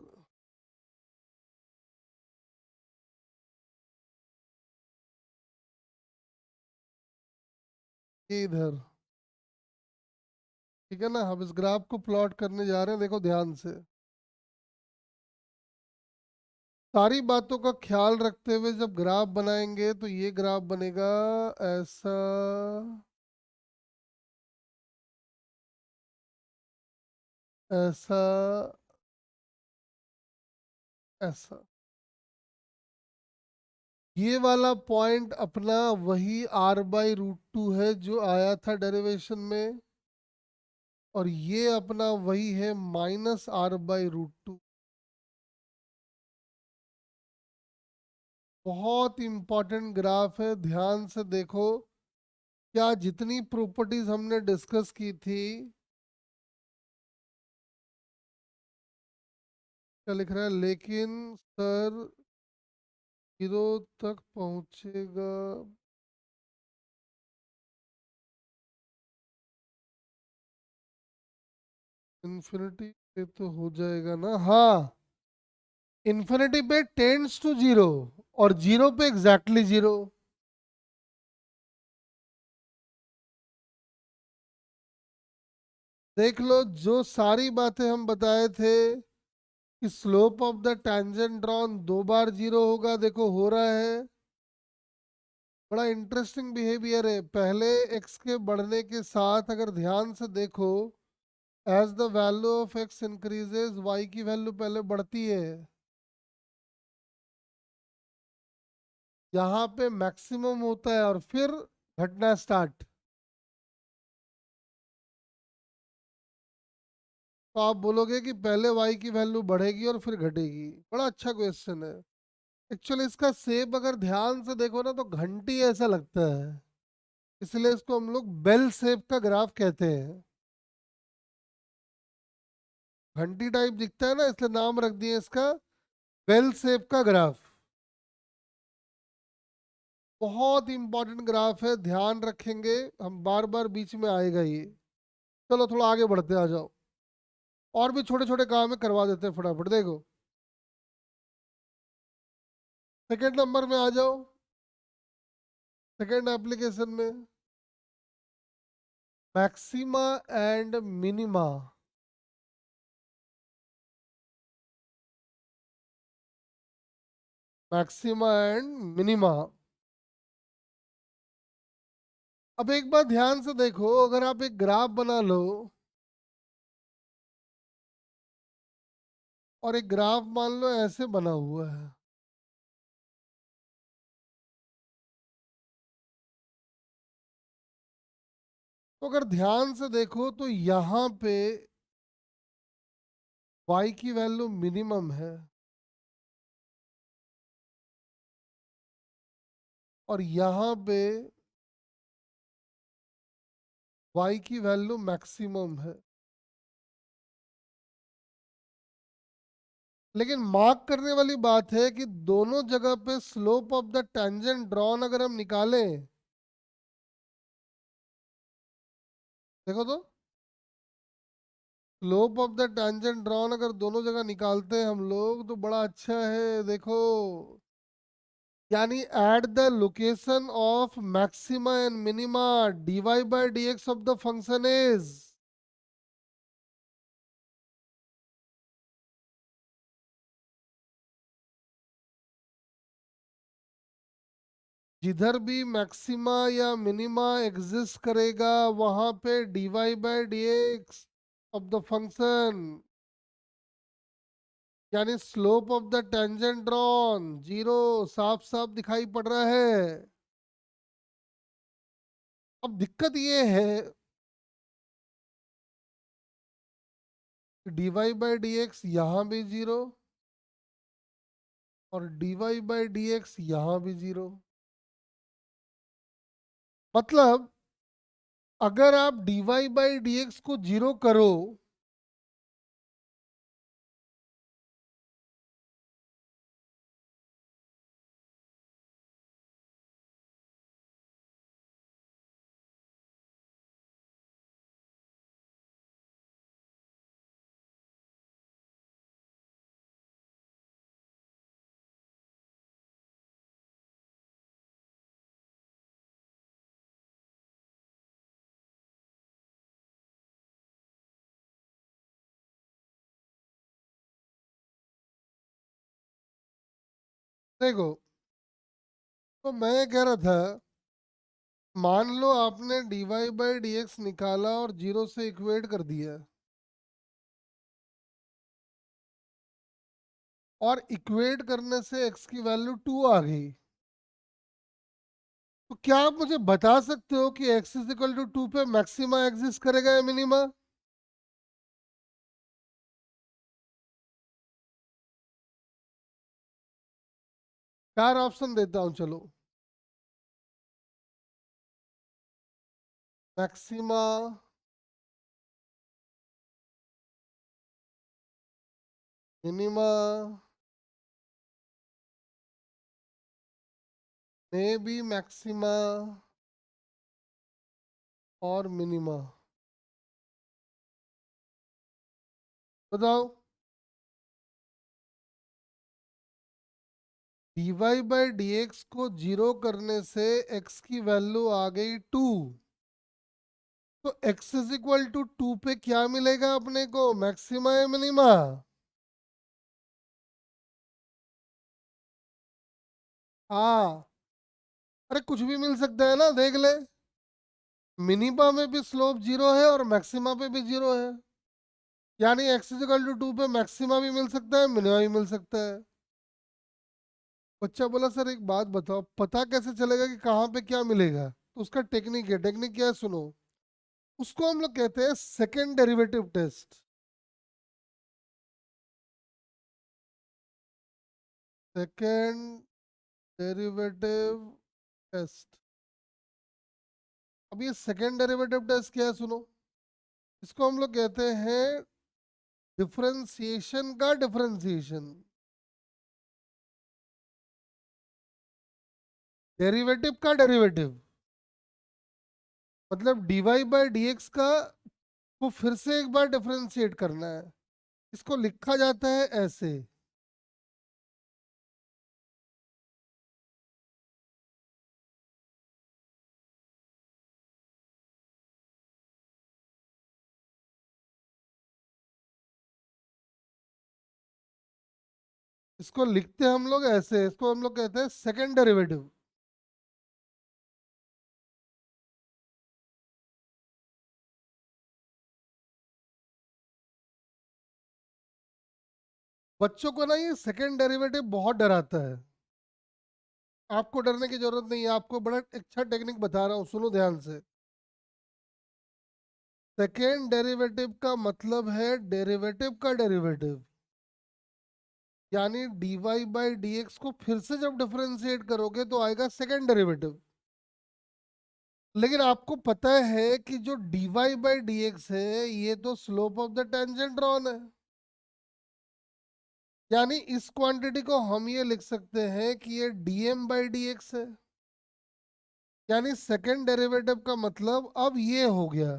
ये इधर, ठीक है ना। हम इस ग्राफ को प्लॉट करने जा रहे हैं, देखो ध्यान से। सारी बातों का ख्याल रखते हुए जब ग्राफ बनाएंगे तो ये ग्राफ बनेगा ऐसा, ऐसा, ऐसा। ये वाला पॉइंट अपना वही r/√2 है जो आया था डेरिवेशन में, और ये अपना वही है -r/√2। बहुत इंपॉर्टेंट ग्राफ है, ध्यान से देखो। क्या जितनी प्रॉपर्टीज हमने डिस्कस की थी, क्या लिख रहा है, लेकिन सर जीरो तक पहुंचेगा, इन्फिनिटी पे तो हो जाएगा ना, हाँ। इन्फिनिटी पे टेंड्स टू जीरो, और जीरो पे एग्जैक्टली जीरो। देख लो, जो सारी बातें हम बताए थे कि slope of the tangent drawn 2 bar zero होगा, देखो हो रहा है। बड़ा इंटरेस्टिंग बिहेवियर है। पहले एक्स के बढ़ने के साथ अगर ध्यान से देखो, as the value of x increases y की वैल्यू पहले बढ़ती है। यहाँ पे मैक्सिमम होता है और फिर घटना स्टार्ट। तो आप बोलोगे कि पहले वाई की वैल्यू बढ़ेगी और फिर घटेगी। बड़ा अच्छा क्वेश्चन है। एक्चुअली इसका शेप अगर ध्यान से देखो ना तो घंटी ऐसा लगता है, इसलिए इसको हम लोग बेल शेप का ग्राफ कहते हैं। घंटी टाइप दिखता है ना, इसलिए नाम रख दिए इसका बेल शेप का ग्राफ। बहुत इंपॉर्टेंट ग्राफ है, ध्यान रखेंगे हम, बार बार बीच में आएगा ये। चलो थोड़ा आगे बढ़ते आ जाओ, और भी छोटे छोटे काम है, करवा देते हैं फटाफट। देखो, सेकेंड नंबर में आ जाओ, सेकेंड एप्लीकेशन में। Maxima and minima. Maxima and minima. अब एक बात ध्यान से देखो, अगर आप एक ग्राफ बना लो और एक ग्राफ मान लो ऐसे बना हुआ है, तो अगर ध्यान से देखो तो यहाँ पे y की वैल्यू मिनिमम है और यहाँ पे y की वैल्यू मैक्सिमम है। लेकिन मार्क करने वाली बात है कि दोनों जगह पे slope of the tangent drawn अगर हम निकालें, देखो तो slope of the tangent drawn अगर दोनों जगह निकालते हैं हम लोग तो बड़ा अच्छा है। देखो, यानी at the location of maxima and minima dy by dx of the function is, जिधर भी मैक्सिमा या मिनिमा एग्जिस्ट करेगा वहां पे dy by dx of the function, यानी slope of the tangent drawn zero, साफ साफ दिखाई पड़ रहा है। अब दिक्कत ये है dy बाय dx यहाँ भी जीरो और dy बाय dx यहाँ भी जीरो। मतलब अगर आप dy बाई dx को जीरो करो देखो, तो मैं कह रहा था, मान लो आपने dy बाई dx निकाला और जीरो से इक्वेट कर दिया और इक्वेट करने से x की वैल्यू 2 आ गई, तो क्या आप मुझे बता सकते हो कि x इज इक्वल टू 2 पे मैक्सिमा एग्जिस्ट करेगा या मिनिमा? चार ऑप्शन देता हूं, चलो। Maxima, minima, may be maxima और मिनिमा। बताओ। dy बाई dx को जीरो करने से x की वैल्यू आ गई 2, तो x इज इक्वल टू 2 पे क्या मिलेगा अपने को, मैक्सिमा या मिनिमा? हाँ, अरे कुछ भी मिल सकता है ना, देख ले। मिनिमा में भी स्लोप जीरो है और मैक्सिमा पे भी जीरो है, यानी x इज इक्वल टू 2 पे मैक्सिमा भी मिल सकता है, मिनिमा भी मिल सकता है। बच्चा बोला सर एक बात बताओ, पता कैसे चलेगा कि कहाँ पे क्या मिलेगा? तो उसका टेक्निक है। टेक्निक क्या है सुनो, उसको हम लोग कहते हैं second derivative test. Second derivative test. अब ये सेकेंड डेरिवेटिव टेस्ट क्या है सुनो, इसको हम लोग कहते हैं डिफरेंशिएशन का डिफरेंशिएशन। डेरिवेटिव का डेरिवेटिव मतलब dy बाई dx का को फिर से एक बार डिफरेंशिएट करना है। इसको लिखा जाता है ऐसे, इसको लिखते हैं हम लोग ऐसे, इसको हम लोग कहते हैं सेकंड डेरिवेटिव। बच्चों को ना ये सेकंड डेरिवेटिव बहुत डराता है। आपको डरने की जरूरत नहीं है, आपको बड़ा अच्छा टेक्निक बता रहा हूँ, सुनो ध्यान से। सेकेंड डेरिवेटिव का मतलब है डेरिवेटिव का डेरिवेटिव, यानी dy बाई डी एक्स को फिर से जब डिफरेंशिएट करोगे तो आएगा सेकेंड डेरिवेटिव। लेकिन आपको पता है कि जो dy बाई डी एक्स है ये तो slope of the tangent drawn है, यानी इस क्वांटिटी को हम ये लिख सकते हैं कि ये dm बाई डी एक्स है। यानी सेकेंड डेरिवेटिव का मतलब अब ये हो गया।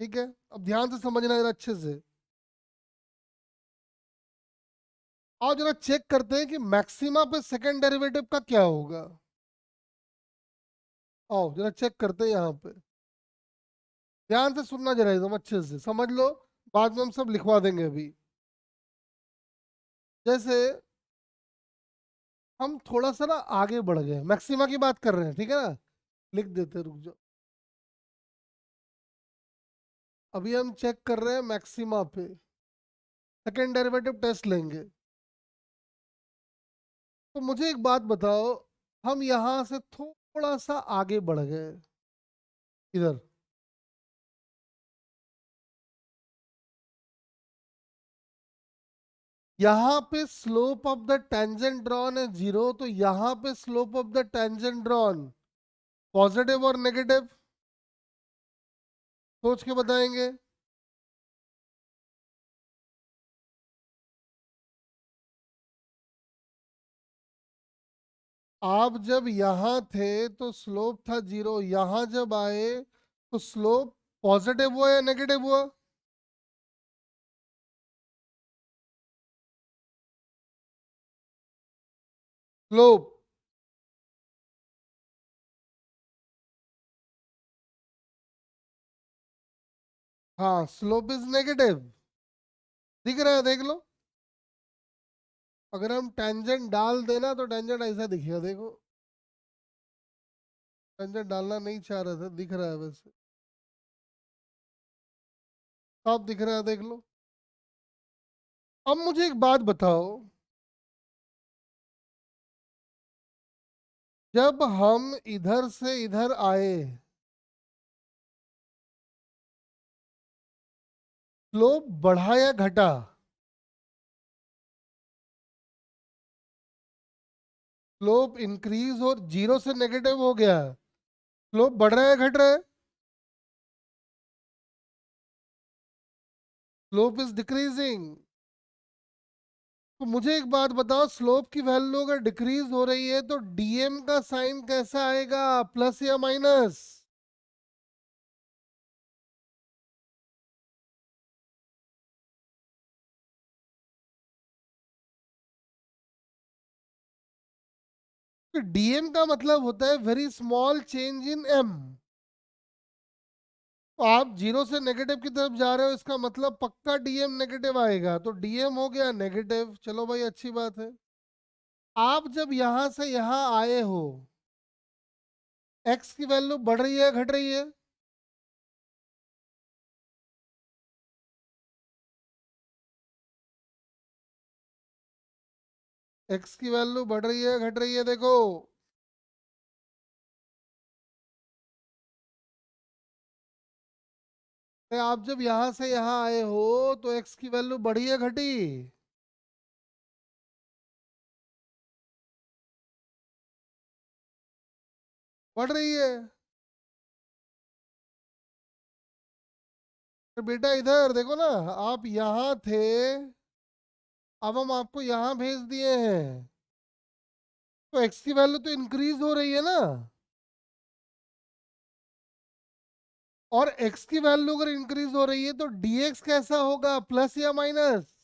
ठीक है, अब ध्यान से समझना जरा अच्छे से। आओ जरा चेक करते हैं कि मैक्सिमा पे सेकेंड डेरिवेटिव का क्या होगा। आओ जरा चेक करते हैं यहाँ पे। ध्यान से सुनना जरा एकदम अच्छे से समझ लो, बाद में हम सब लिखवा देंगे अभी। जैसे हम थोड़ा सा ना आगे बढ़ गए, मैक्सिमा की बात कर रहे हैं, ठीक है ना। लिख देते हैं, रुक जाओ। अभी हम चेक कर रहे हैं मैक्सिमा पे, सेकेंड डेरिवेटिव टेस्ट लेंगे। तो मुझे एक बात बताओ, हम यहाँ से थोड़ा सा आगे बढ़ गए इधर। यहाँ पे slope of the tangent drawn है जीरो, तो यहाँ पे slope of the tangent drawn positive और नेगेटिव, सोच के बताएंगे। आप जब यहाँ थे तो स्लोप था जीरो, यहाँ जब आए तो स्लोप पॉजिटिव हुआ या नेगेटिव हुआ? स्लोप, हाँ स्लोप इज नेगेटिव, दिख रहा है देख लो। अगर हम टेंजेंट डाल देना तो टेंजेंट ऐसा दिखेगा, देखो। टेंजेंट डालना नहीं चाह रहे थे, दिख रहा है वैसे, साफ दिख रहा है देख लो। अब मुझे एक बात बताओ, जब हम इधर से इधर आए, स्लोप बढ़ा या घटा? स्लोप इंक्रीज और जीरो से नेगेटिव हो गया, स्लोप बढ़ रहा है घट रहा है? Slope is decreasing. तो मुझे एक बात बताओ, स्लोप की वैल्यू अगर डिक्रीज हो रही है तो डीएम का साइन कैसा आएगा, प्लस या माइनस? डीएम का मतलब होता है very small change in m. तो आप जीरो से नेगेटिव की तरफ जा रहे हो, इसका मतलब पक्का डीएम नेगेटिव आएगा, तो डीएम हो गया नेगेटिव, चलो भाई अच्छी बात है। आप जब यहां से यहां आए हो, एक्स की वैल्यू बढ़ रही है घट रही है? एक्स की वैल्यू बढ़ रही है घट रही है, देखो। आप जब यहां से यहां आए हो तो एक्स की वैल्यू बढ़ी है घटी? बढ़ रही है। तो बेटा इधर देखो ना, आप यहाँ थे, अब हम आपको यहाँ भेज दिए हैं, तो एक्स की वैल्यू तो इंक्रीज हो रही है ना। और एक्स की वैल्यू अगर इंक्रीज हो रही है तो डीएक्स कैसा होगा, प्लस या माइनस?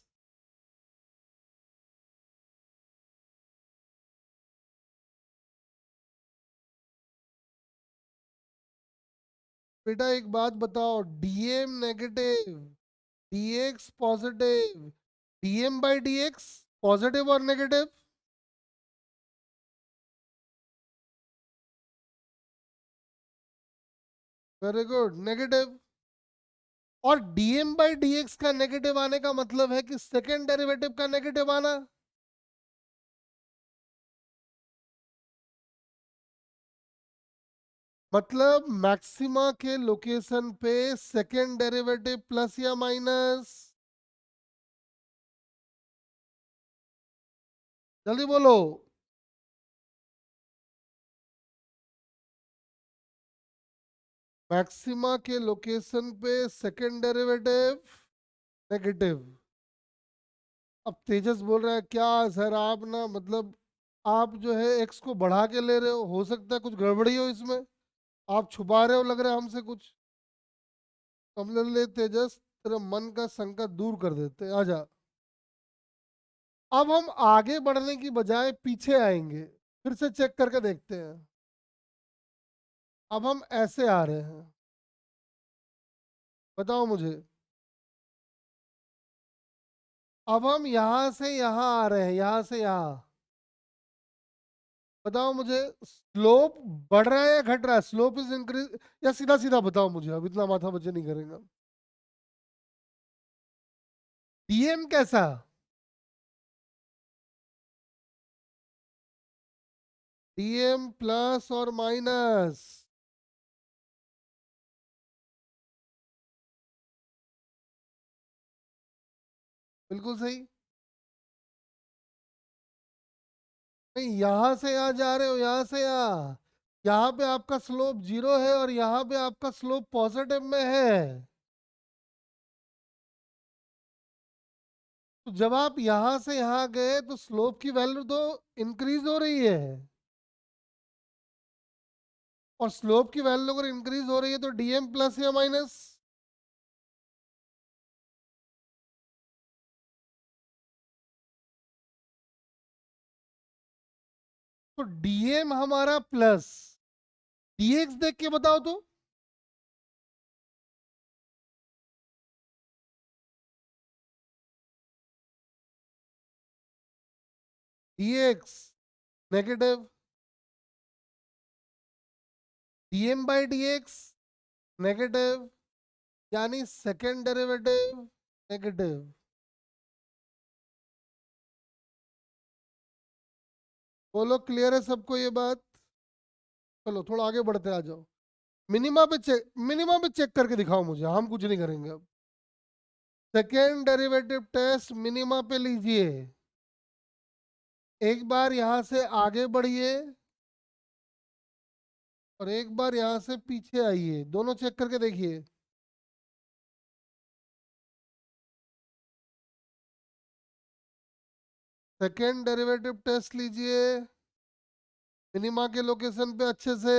बेटा एक बात बताओ, dm negative, dx positive, dm by dx positive और नेगेटिव? Very good, negative. और dm by dx का नेगेटिव आने का मतलब है कि सेकेंड डेरिवेटिव का नेगेटिव आना। मतलब मैक्सिमा के लोकेशन पे सेकेंड डेरिवेटिव प्लस या माइनस? जल्दी बोलो। मैक्सिमा के लोकेशन पे सेकेंड डेरिवेटिव नेगेटिव। अब तेजस बोल रहा है क्या सर आप ना मतलब आप जो है एक्स को बढ़ा के ले रहे हो सकता है कुछ गड़बड़ी हो इसमें, आप छुपा रहे हो लग रहा है हमसे कुछ। हम ले तेजस, तेरा मन का शंका दूर कर देते, आजा। अब हम आगे बढ़ने की बजाय पीछे आएंगे, फिर से चेक करके देखते हैं। अब हम ऐसे आ रहे हैं, बताओ मुझे। अब हम यहां से यहां आ रहे हैं, यहां से यहां। बताओ मुझे, स्लोप बढ़ रहा है या घट रहा है? स्लोप इज इंक्रीज या सीधा सीधा बताओ मुझे, अब इतना माथा बच्चे नहीं करेंगे। डीएम कैसा? डीएम प्लस और माइनस? बिल्कुल सही। नहीं, यहां से यहां जा रहे हो, यहां से यहां। यहाँ पे आपका स्लोप जीरो है और यहाँ पे आपका स्लोप पॉजिटिव में है। तो जब आप यहां से यहां गए तो स्लोप की वैल्यू तो इंक्रीज हो रही है, और स्लोप की वैल्यू अगर इंक्रीज हो रही है तो डीएम प्लस या माइनस? तो डीएम हमारा प्लस, डीएक्स देख के बताओ तो। Dx negative, dm by dx negative, यानी सेकेंड डेरिवेटिव नेगेटिव। बोलो क्लियर है सबको ये बात? चलो थोड़ा आगे बढ़ते आ जाओ। मिनिमा पे चेक करके दिखाओ मुझे, हम कुछ नहीं करेंगे अब। सेकेंड डेरिवेटिव टेस्ट मिनिमा पे लीजिए। एक बार यहां से आगे बढ़िए और एक बार यहां से पीछे आइए, दोनों चेक करके देखिए। सेकेंड डेरिवेटिव टेस्ट लीजिए मिनिमा के लोकेशन पे अच्छे से।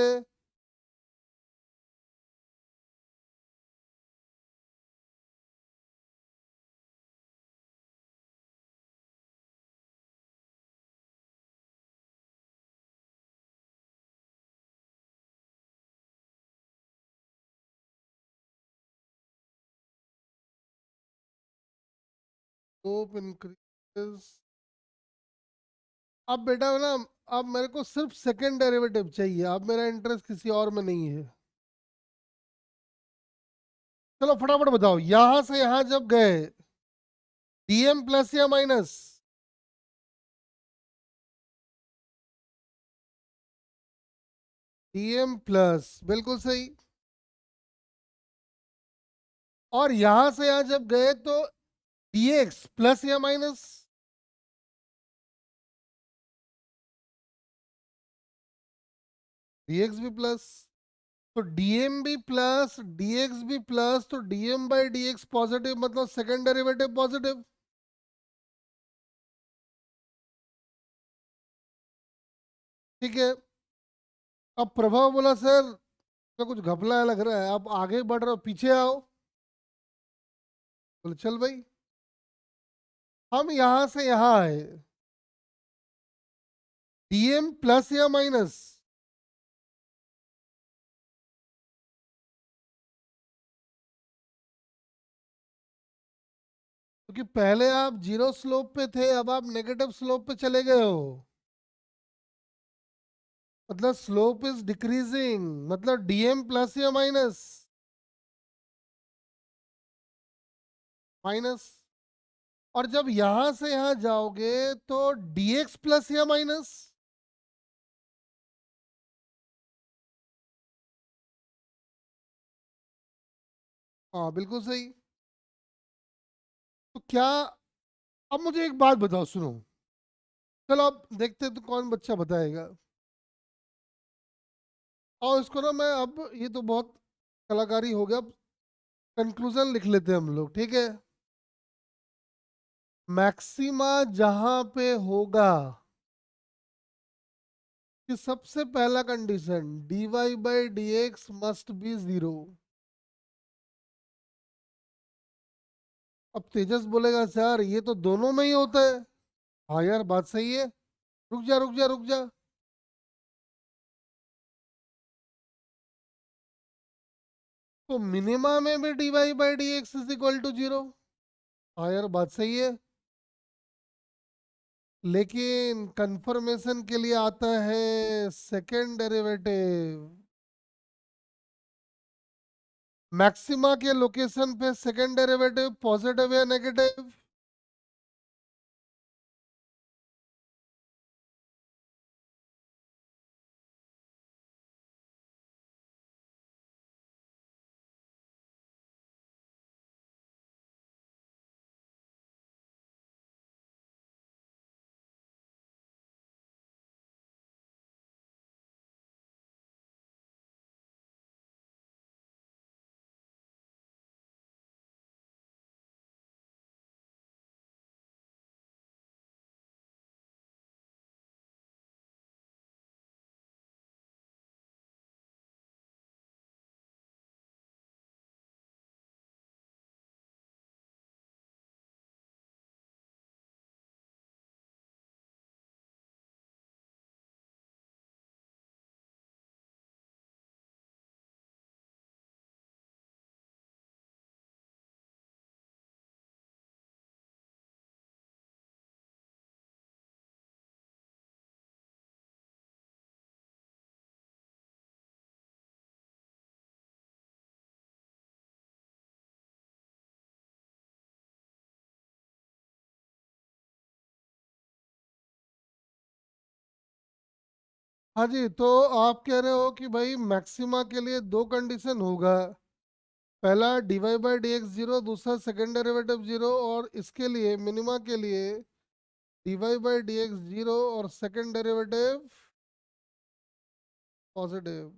Scope increase. अब बेटा ना, अब मेरे को सिर्फ सेकेंड डेरिवेटिव चाहिए, अब मेरा इंटरेस्ट किसी और में नहीं है। चलो फटाफट बताओ, यहां से यहां जब गए डीएम प्लस या माइनस? डीएम प्लस, बिल्कुल सही। और यहां से यहां जब गए तो डीएक्स प्लस या माइनस? डीएक्स भी प्लस। तो डीएम भी प्लस डीएक्स भी प्लस, तो डीएम बाई डीएक्स पॉजिटिव, मतलब सेकेंड डेरिवेटिव पॉजिटिव। ठीक है। अब प्रभाव बोला सर तो कुछ घपला लग रहा है, आप आगे बढ़ रहे हो, पीछे आओ। बोले चल भाई। हम यहां से यहां आए, डीएम प्लस या माइनस? क्योंकि पहले आप जीरो स्लोप पे थे, अब आप नेगेटिव स्लोप पे चले गए हो। मतलब स्लोप इज डिक्रीजिंग, मतलब डीएम प्लस या माइनस? माइनस। और जब यहां से यहां जाओगे तो डीएक्स प्लस या माइनस? हाँ बिल्कुल सही। तो क्या, अब मुझे एक बात बताओ, सुनो। चलो अब देखते हैं तो कौन बच्चा बताएगा। और इसको ना मैं अब, ये तो बहुत कलाकारी हो गया, कंक्लूजन लिख लेते हैं हम लोग, ठीक है। मैक्सिमा जहां पे होगा कि सबसे पहला condition dy by d x must be zero. अब तेजस बोलेगा सर ये तो दोनों में ही होता है। हाँ यार बात सही है। रुक जा रुक जा रुक जा। तो मिनिमा में भी dy by d x is equal to zero. हाँ यार बात सही है। लेकिन कंफर्मेशन के लिए आता है सेकेंड डेरिवेटिव। मैक्सिमा के लोकेशन पे सेकेंड डेरिवेटिव पॉजिटिव या नेगेटिव? हाँ जी, तो आप कह रहे हो कि भाई मैक्सिमा के लिए दो कंडीशन होगा। पहला dy by d x zero, दूसरा सेकेंड डेरिवेटिव जीरो, और इसके लिए मिनिमा के लिए dy by d x zero और सेकेंड डेरिवेटिव पॉजिटिव।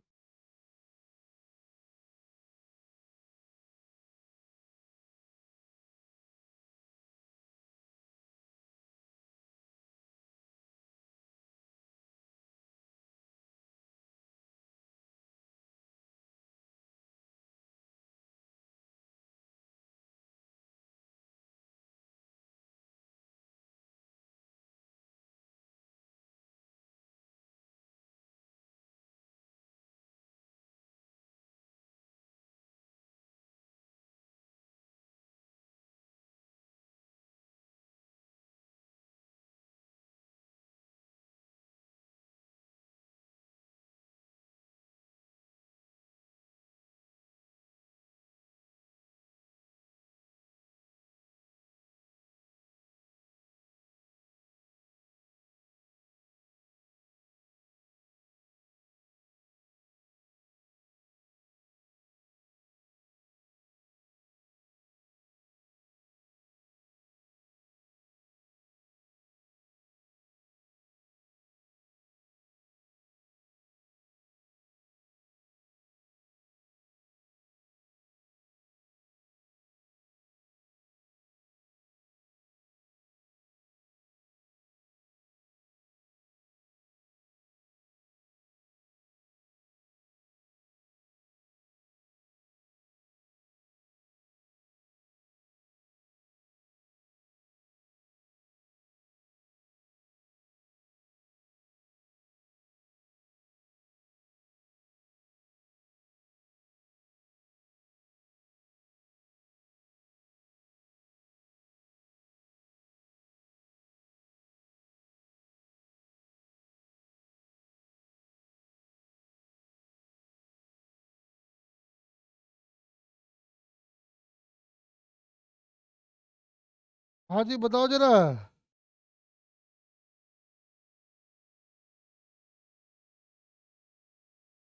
हाँ जी बताओ जरा।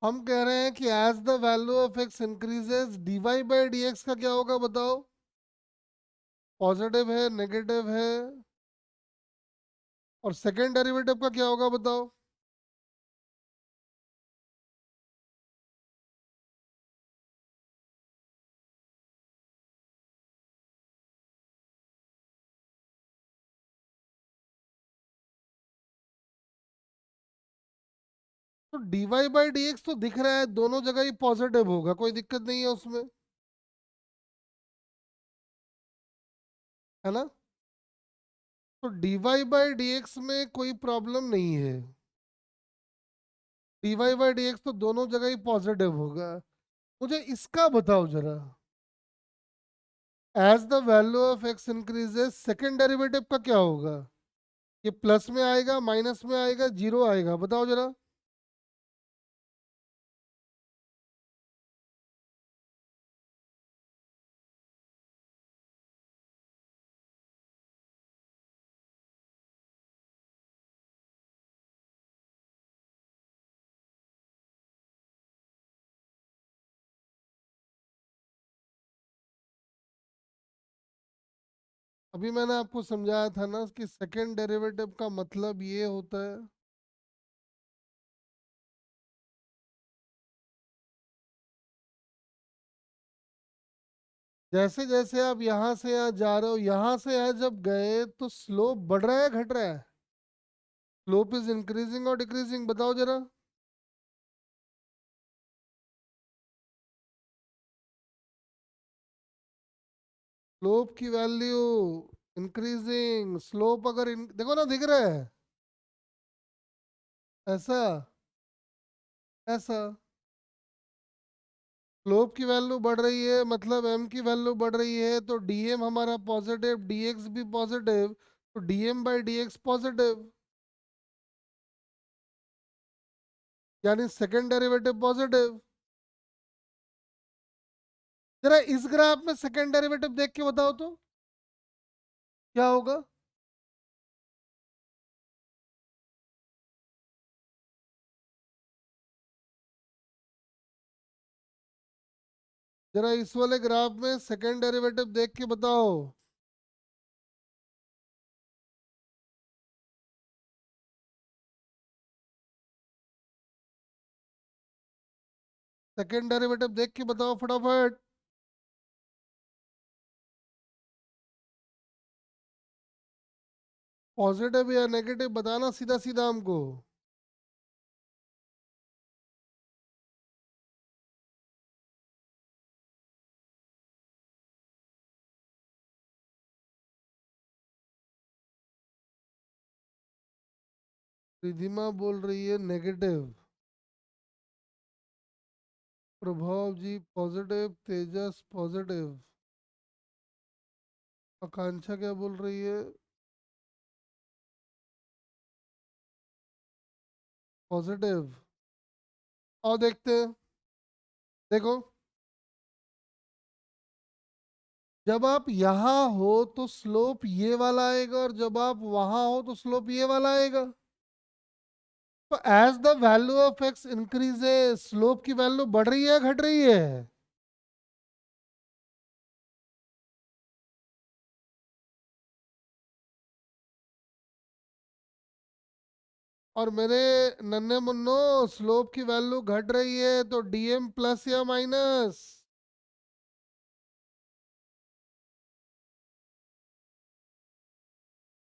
हम कह रहे हैं कि as the value of x increases d y by d x का क्या होगा बताओ। पॉजिटिव है, नेगेटिव है, और सेकेंड डेरिवेटिव का क्या होगा बताओ। तो d y by d x तो दिख रहा है दोनों जगह ही पॉजिटिव होगा, कोई दिक्कत नहीं है उसमें, है ना। तो d y by d x में कोई प्रॉब्लम नहीं है। D y by d x तो दोनों जगह ही पॉजिटिव होगा। मुझे इसका बताओ जरा। As the value of x increases second derivative का क्या होगा। ये प्लस में आएगा, माइनस में आएगा, जीरो आएगा, बताओ जरा। अभी मैंने आपको समझाया था ना कि सेकेंड डेरिवेटिव का मतलब ये होता है। जैसे जैसे आप यहाँ से यहाँ जा रहे हो, यहाँ से यहाँ जब गए तो स्लोप बढ़ रहा है घट रहा है। स्लोप इज इंक्रीजिंग और डिक्रीजिंग, बताओ जरा। स्लोप की वैल्यू इंक्रीजिंग, स्लोप अगर देखो ना दिख रहा है। ऐसा, ऐसा। स्लोप की वैल्यू बढ़ रही है मतलब एम की वैल्यू बढ़ रही है, तो डीएम हमारा पॉजिटिव, डीएक्स भी पॉजिटिव, तो डीएम बाई डीएक्स पॉजिटिव, यानी सेकेंड डेरिवेटिव पॉजिटिव। जरा इस ग्राफ में सेकेंड डेरिवेटिव देख के बताओ तो क्या होगा। जरा इस वाले ग्राफ में सेकेंड डेरिवेटिव देख के बताओ। सेकेंड डेरिवेटिव देख के बताओ फटाफट। पॉजिटिव या नेगेटिव बताना सीधा सीधा हमको। रिधिमा बोल रही है नेगेटिव। प्रभाव जी पॉजिटिव, तेजस पॉजिटिव। आकांक्षा क्या बोल रही है। पॉजिटिव। और देखते हैं। देखो, जब आप यहाँ हो तो स्लोप ये वाला आएगा, और जब आप वहां हो तो स्लोप ये वाला आएगा। तो as the value of x increases, slope की वैल्यू बढ़ रही है घट रही है। और मेरे नन्हे मुन्नो, स्लोप की वैल्यू घट रही है तो डीएम प्लस या माइनस।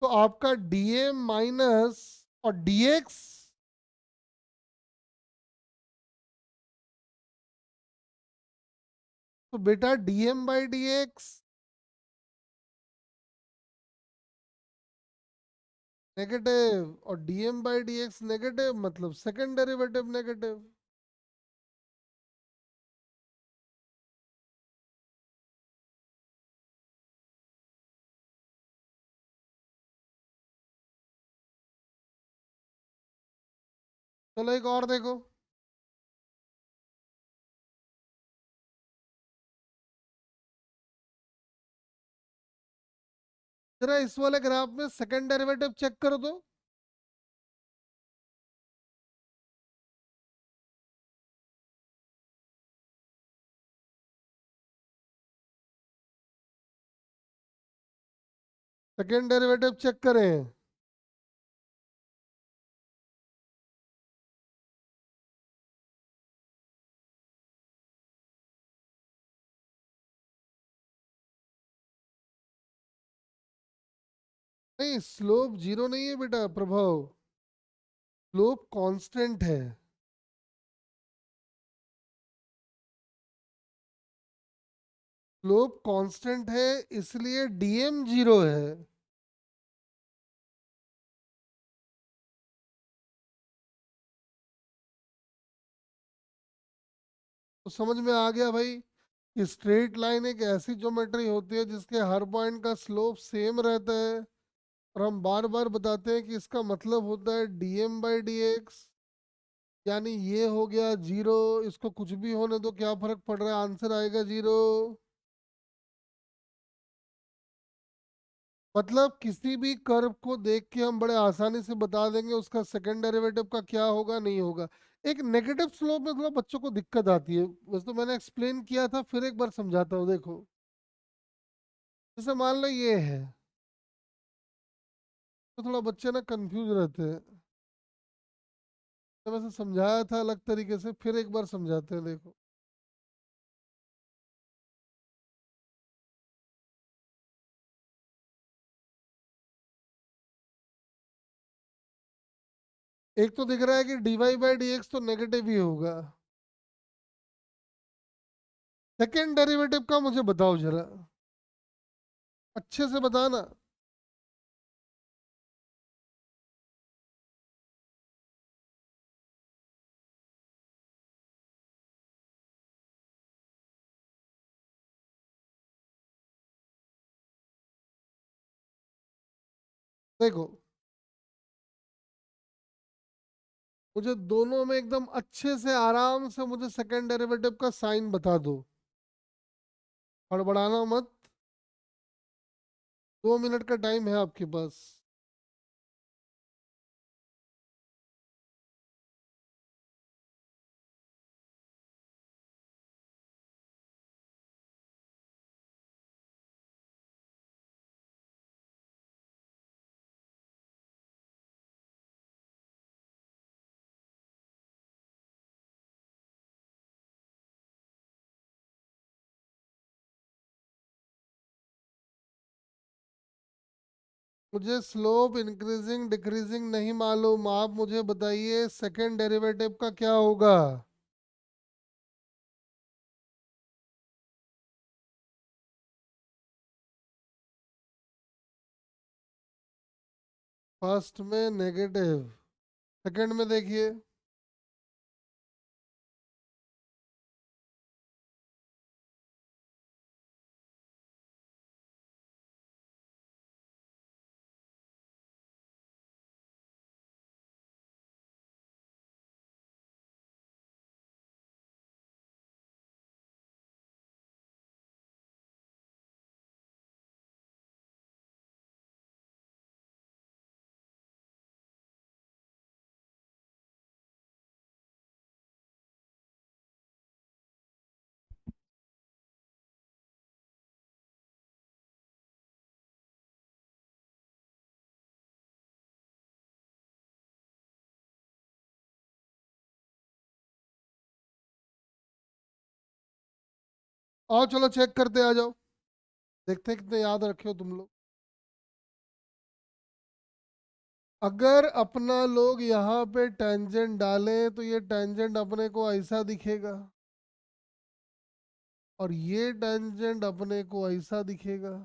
तो आपका डीएम माइनस और डीएक्स। तो बेटा डीएम बाई डीएक्स नेगेटिव, और डीएम बाई डीएक्स नेगेटिव मतलब सेकंड डेरिवेटिव नेगेटिव। चलो एक और देखो। जरा इस वाले ग्राफ में सेकंड डेरिवेटिव चेक करो तो। सेकंड डेरिवेटिव चेक करें। नहीं, स्लोप जीरो नहीं है बेटा प्रभाव, स्लोप कांस्टेंट है। स्लोप कांस्टेंट है, इसलिए डीएम जीरो है। तो समझ में आ गया भाई कि स्ट्रेट लाइन एक ऐसी ज्योमेट्री होती है जिसके हर पॉइंट का स्लोप सेम रहता है। और हम बार बार बताते हैं कि इसका मतलब होता है डीएम बाई डी एक्स, यानी ये हो गया जीरो। इसको कुछ भी होने दो, क्या फर्क पड़ रहा है, आंसर आएगा जीरो। मतलब किसी भी कर्व को देख के हम बड़े आसानी से बता देंगे उसका सेकंड डेरिवेटिव का क्या होगा नहीं होगा। एक नेगेटिव स्लोप में थोड़ा बच्चों को दिक्कत आती है, वैसे तो मैंने एक्सप्लेन किया था, फिर एक बार समझाता हूँ देखो। जैसे मान लो ये है, तो थोड़ा बच्चे ना कंफ्यूज रहते हैं। तो वैसे समझाया था अलग तरीके से, फिर एक बार समझाते हैं देखो। एक तो दिख रहा है कि d y by d x तो नेगेटिव ही होगा। सेकेंड डेरिवेटिव का मुझे बताओ जरा, अच्छे से बताना। देखो, मुझे दोनों में एकदम अच्छे से आराम से मुझे सेकंड डेरिवेटिव का साइन बता दो, हड़बड़ाना मत। 2 मिनट का टाइम है आपके पास। मुझे स्लोप इंक्रीजिंग डिक्रीजिंग नहीं मालूम, आप मुझे बताइए सेकंड डेरिवेटिव का क्या होगा। फर्स्ट में नेगेटिव, सेकंड में देखिए। आओ चलो चेक करते, आ जाओ, देखते हैं कितने याद रखे हो तुम लोग। अगर अपना लोग यहाँ पे टेंजेंट डालें तो ये टेंजेंट अपने को ऐसा दिखेगा, और ये टेंजेंट अपने को ऐसा दिखेगा।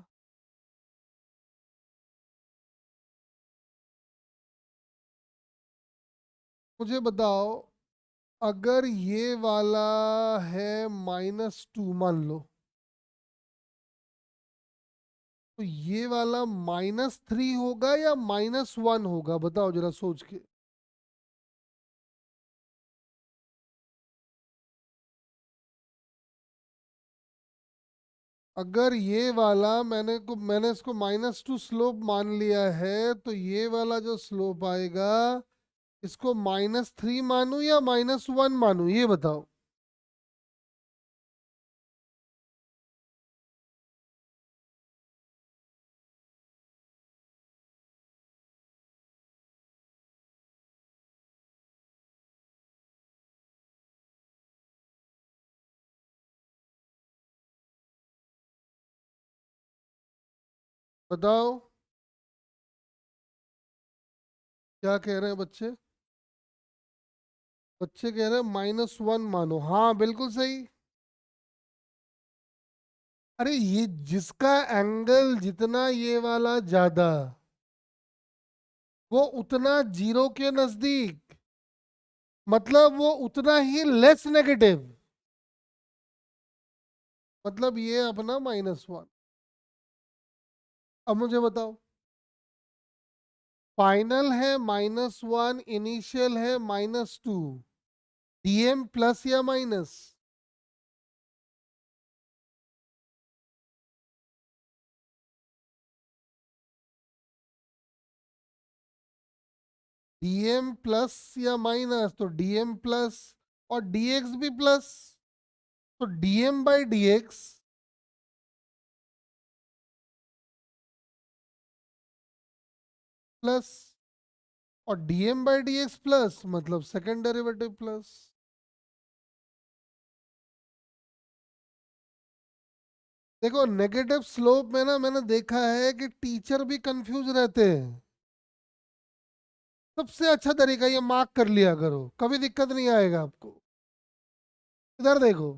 मुझे बताओ, अगर ये वाला है -2 मान लो, तो ये वाला -3 होगा या -1 होगा, बताओ जरा सोच के। अगर ये वाला मैंने इसको -2 स्लोप मान लिया है, तो ये वाला जो स्लोप आएगा इसको -3 मानूं या -1 मानूं, ये बताओ। बताओ क्या कह रहे हैं बच्चे। बच्चे कह रहे हैं -1 मानो, हाँ बिल्कुल सही। अरे ये जिसका एंगल जितना ये वाला ज्यादा, वो उतना जीरो के नजदीक, मतलब वो उतना ही लेस नेगेटिव। मतलब ये अपना -1। अब मुझे बताओ, फाइनल है -1, इनिशियल है -2, डीएम प्लस या माइनस? डीएम प्लस या माइनस, तो डीएम प्लस, और डीएक्स भी प्लस, तो डीएम बाई डीएक्स प्लस, और डीएम बाई डीएक्स प्लस मतलब सेकेंड डेरिवेटिव प्लस। देखो नेगेटिव स्लोप में ना मैंने देखा है कि टीचर भी कंफ्यूज रहते हैं। सबसे अच्छा तरीका ये मार्क कर लिया करो, कभी दिक्कत नहीं आएगा आपको। इधर देखो,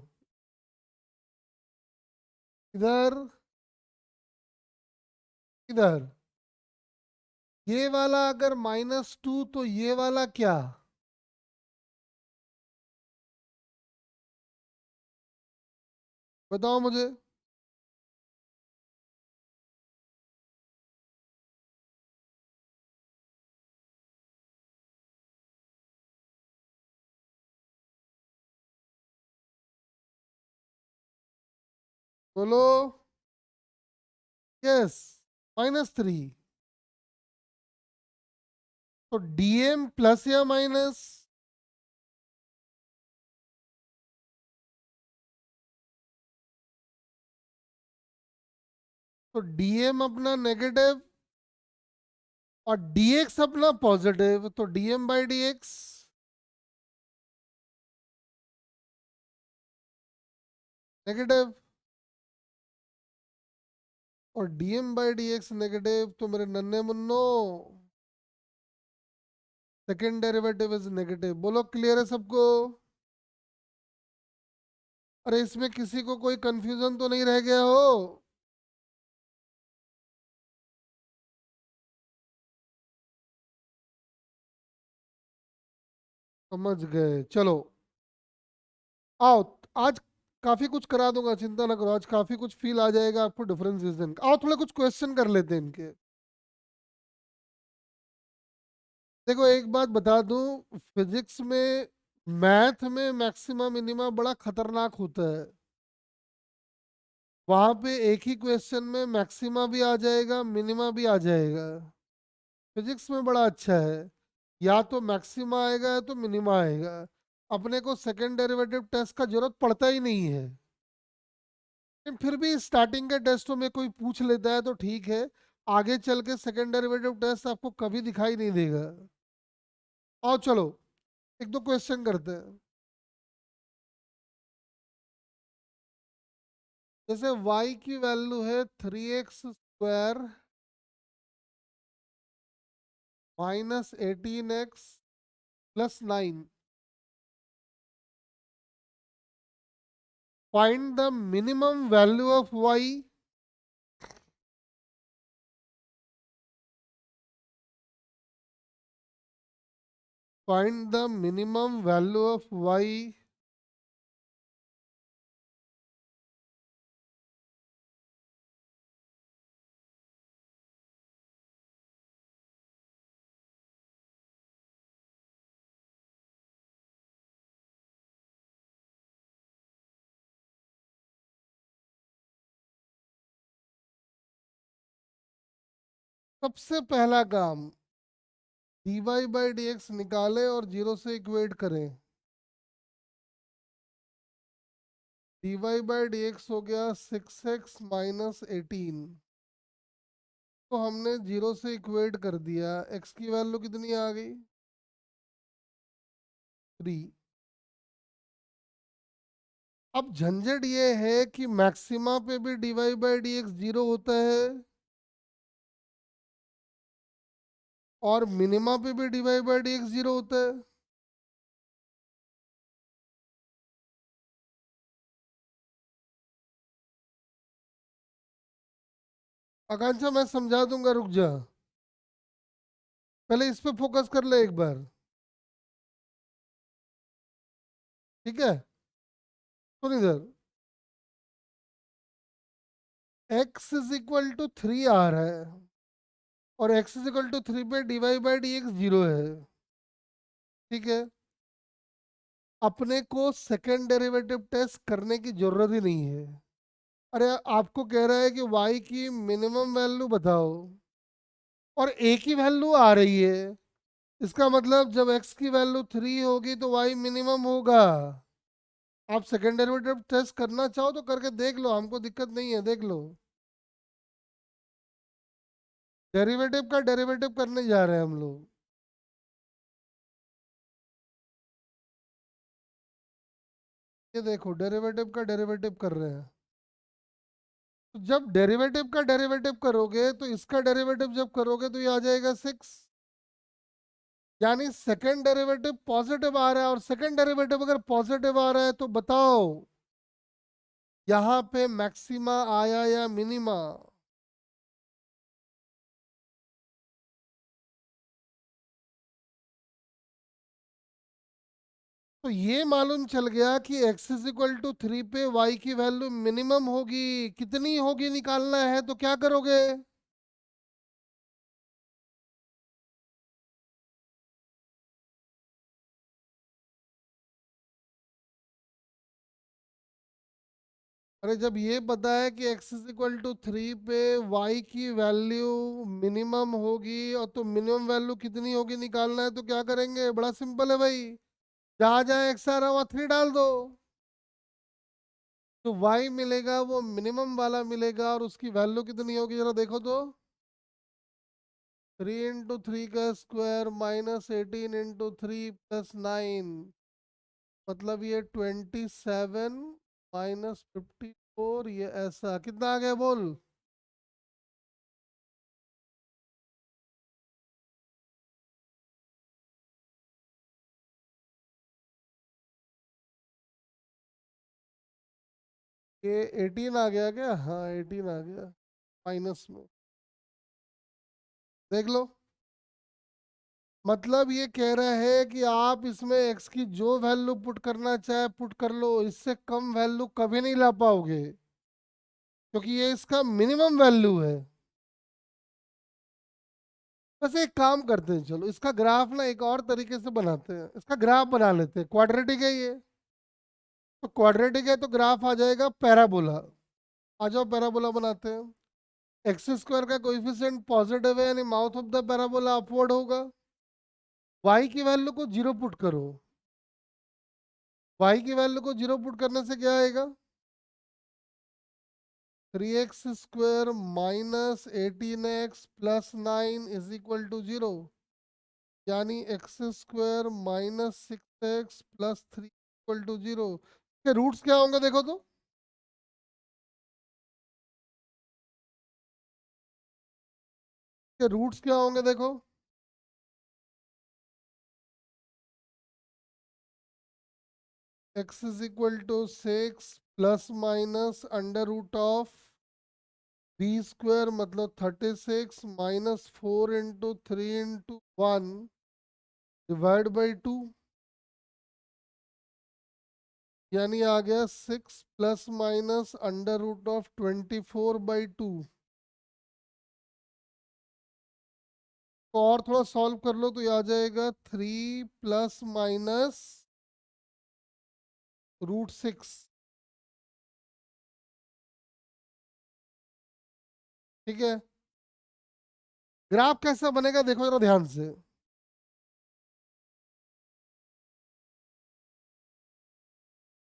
इधर, इधर, ये वाला अगर -2 तो ये वाला क्या? बताओ मुझे। बोलो। यस, -3। तो डीएम प्लस या माइनस? तो डीएम अपना नेगेटिव और डीएक्स अपना पॉजिटिव, तो डीएम बाई डीएक्स नेगेटिव, और डीएम बाई डीएक्स नेगेटिव, तो मेरे नन्हे Munro second derivative is negative. बोलो क्लियर है सबको? अरे इसमें किसी को कोई कंफ्यूजन तो नहीं रह गया हो? समझ गए, चलो। आओ, आज काफी कुछ करा दूंगा, चिंता ना करो, आज काफी कुछ फील आ जाएगा आपको डिफरेंशिएशन का। आओ थोड़ा कुछ क्वेश्चन कर लेते हैं इनके। देखो एक बात बता दूं, फिजिक्स में, मैथ में मैक्सिमा मिनिमा बड़ा खतरनाक होता है। वहां पे एक ही क्वेश्चन में मैक्सिमा भी आ जाएगा, मिनिमा भी आ जाएगा। फिजिक्स में बड़ा अच्छा है, या तो मैक्सिमा आएगा या तो मिनिमा आएगा। अपने को सेकेंड डेरिवेटिव टेस्ट का जरूरत पड़ता ही नहीं है। लेकिन फिर भी स्टार्टिंग के टेस्टों में कोई पूछ लेता है तो ठीक है, आगे चल के सेकेंड डेरिवेटिव टेस्ट आपको कभी दिखाई नहीं देगा। आओ चलो, एक दो क्वेश्चन करते हैं। जैसे y की वैल्यू है 3x² -18x + 9। Find the minimum value of y। Find the minimum value of y सबसे पहला काम, dy बाई डी एक्स निकालें और जीरो से इक्वेट करें। dy बाई डी एक्स हो गया 6x माइनस 18। तो हमने जीरो से इक्वेट कर दिया, x की वैल्यू कितनी आ गई? 3। अब झंझट ये है कि मैक्सिमा पे भी dy by d x zero होता है और मिनिमा पे भी dy by d x zero होता है। आकांक्षा मैं समझा दूंगा, रुक जा, पहले इस पे फोकस कर ले एक बार। ठीक है, सुन इधर, x इज इक्वल टू 3 आ रहा है और x इज इक्वल टू 3 पे dy by d x zero है। ठीक है, अपने को सेकेंड डेरिवेटिव टेस्ट करने की जरूरत ही नहीं है। अरे आपको कह रहा है कि y की मिनिमम वैल्यू बताओ और a की वैल्यू आ रही है, इसका मतलब जब x की वैल्यू 3 होगी तो y मिनिमम होगा। आप सेकेंड डेरिवेटिव टेस्ट करना चाहो तो करके देख लो, हमको दिक्कत नहीं है, देख लो। डेरिवेटिव का डेरिवेटिव करने जा रहे हैं हम लोग। ये देखो डेरिवेटिव का डेरिवेटिव कर रहे हैं। तो जब डेरिवेटिव का डेरिवेटिव करोगे तो इसका डेरिवेटिव जब करोगे तो ये आ जाएगा 6। यानी सेकंड डेरिवेटिव पॉजिटिव आ रहा है, और सेकंड डेरिवेटिव अगर पॉजिटिव आ रहा है तो बताओ यहाँ पे मैक्सिमा आया या मिनिमा? तो ये मालूम चल गया कि x इज इक्वल टू 3 पे y की वैल्यू मिनिमम होगी। कितनी होगी निकालना है, तो क्या करोगे? अरे जब ये पता है कि x इज इक्वल टू 3 पे y की वैल्यू मिनिमम होगी, और तो मिनिमम वैल्यू कितनी होगी निकालना है, तो क्या करेंगे? बड़ा सिंपल है भाई, जहाँ जहाँ x आ रहा वहाँ 3 डाल दो। तो y मिलेगा वो मिनिमम वाला मिलेगा, और उसकी वैल्यू कितनी होगी जरा देखो तो। 3 इंटू थ्री का स्क्वायर माइनस 18 इंटू 3 + 9, मतलब ये 27 माइनस 54, ये ऐसा कितना आ गया बोल? ये 18 आ गया क्या? हाँ 18 आ गया माइनस में, देख लो। मतलब ये कह रहा है कि आप इसमें x की जो वैल्यू पुट करना चाहे पुट कर लो, इससे कम वैल्यू कभी नहीं ला पाओगे, क्योंकि ये इसका मिनिमम वैल्यू है। बस एक काम करते हैं, चलो इसका ग्राफ ना एक और तरीके से बनाते हैं, इसका ग्राफ बना लेते हैं। क्वाड्रेटिक है ये, तो क्वाड्रेटिक है तो ग्राफ आ जाएगा पैराबोला। आ जाओ पैराबोला बनाते हैं। एक्स स्क्वायर का कोएफिशिएंट पॉजिटिव है, यानी mouth of the parabola upward होगा। वाई की वैल्यू को जीरो पुट करो, वाई की वैल्यू को जीरो पुट करने से क्या आएगा? 3x² माइनस 18x + 9 = 0, यानी x² माइनस 6x + 3 = 0। के रूट्स क्या होंगे देखो तो, के रूट्स क्या होंगे देखो। x = 6 प्लस माइनस √(b²), मतलब 36 माइनस 4 × 3 × 1 / 2, यानी आ गया 6 प्लस माइनस √24/2। तो और थोड़ा सॉल्व कर लो तो ये आ जाएगा 3 प्लस माइनस √6। ठीक है, ग्राफ कैसा बनेगा देखो जरा ध्यान से।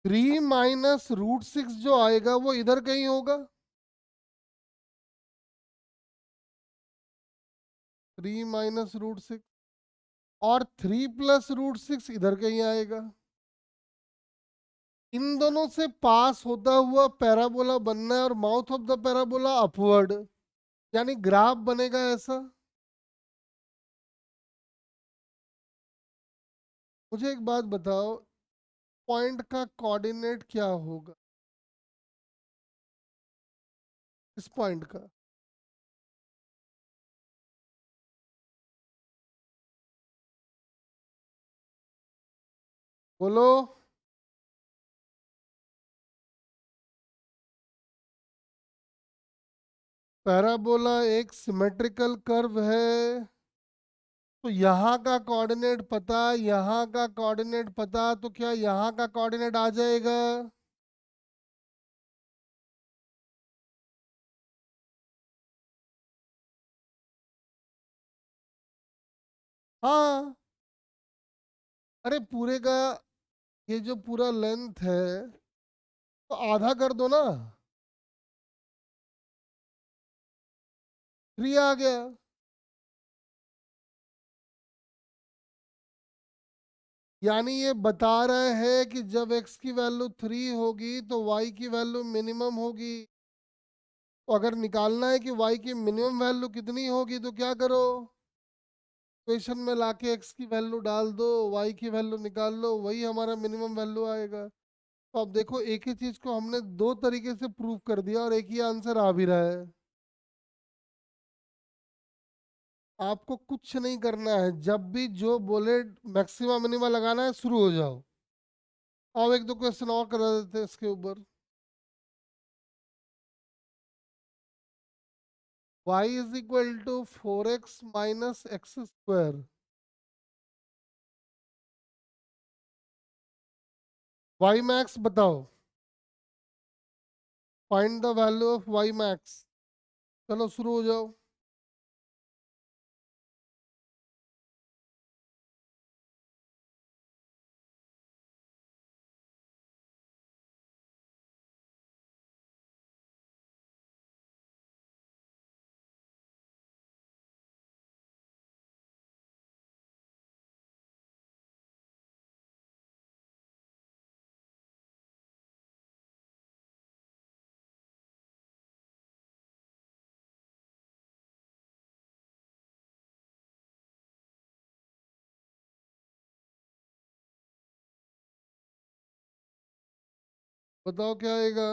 3 - √6 जो आएगा वो इधर कहीं होगा। 3 - √6 और 3 + √6 इधर कहीं आएगा। इन दोनों से पास होता हुआ पैराबोला बनना है और mouth of the parabola upward, यानी ग्राफ बनेगा ऐसा। मुझे एक बात बताओ, पॉइंट का कोऑर्डिनेट क्या होगा इस पॉइंट का? बोलो। पैराबोला एक सिमेट्रिकल कर्व है, तो यहाँ का कोऑर्डिनेट पता, यहाँ का कोऑर्डिनेट पता, तो क्या यहाँ का कोऑर्डिनेट आ जाएगा? हाँ। अरे पूरे का, ये जो पूरा लेंथ है तो आधा कर दो ना। 3 आ गया। यानी ये बता रहे हैं कि जब x की वैल्यू 3 होगी तो y की वैल्यू मिनिमम होगी। तो अगर निकालना है कि y की मिनिमम वैल्यू कितनी होगी तो क्या करो, इक्वेशन में लाके x की वैल्यू डाल दो, y की वैल्यू निकाल लो, वही हमारा मिनिमम वैल्यू आएगा। तो अब देखो एक ही चीज को हमने दो तरीके से प्रूव कर दिया और एक ही आंसर आ भी रहा है। आपको कुछ नहीं करना है, जब भी जो बोले मैक्सिमा मिनिमा लगाना है शुरू हो जाओ। अब एक दो क्वेश्चन और करा देते हैं इसके ऊपर। y is equal to 4x minus x square. y max बताओ, find the value of y max. चलो शुरू हो जाओ। बताओ क्या आएगा।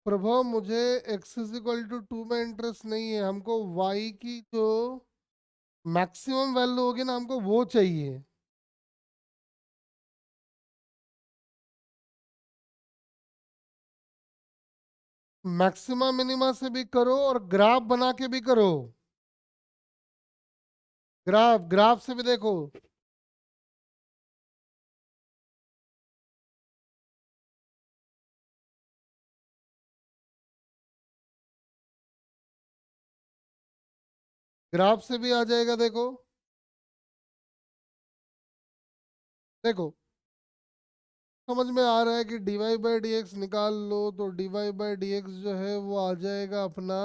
प्रभु मुझे x इज इक्वल टू 2 में इंटरेस्ट नहीं है, हमको y की जो मैक्सिमम वैल्यू होगी ना हमको वो चाहिए। मैक्सिमा मिनिमा से भी करो और ग्राफ बना के भी करो। ग्राफ ग्राफ से भी देखो। ग्राफ से भी आ जाएगा देखो। देखो समझ में आ रहा है कि dy/dx निकाल लो, तो dy/dx जो है वो आ जाएगा अपना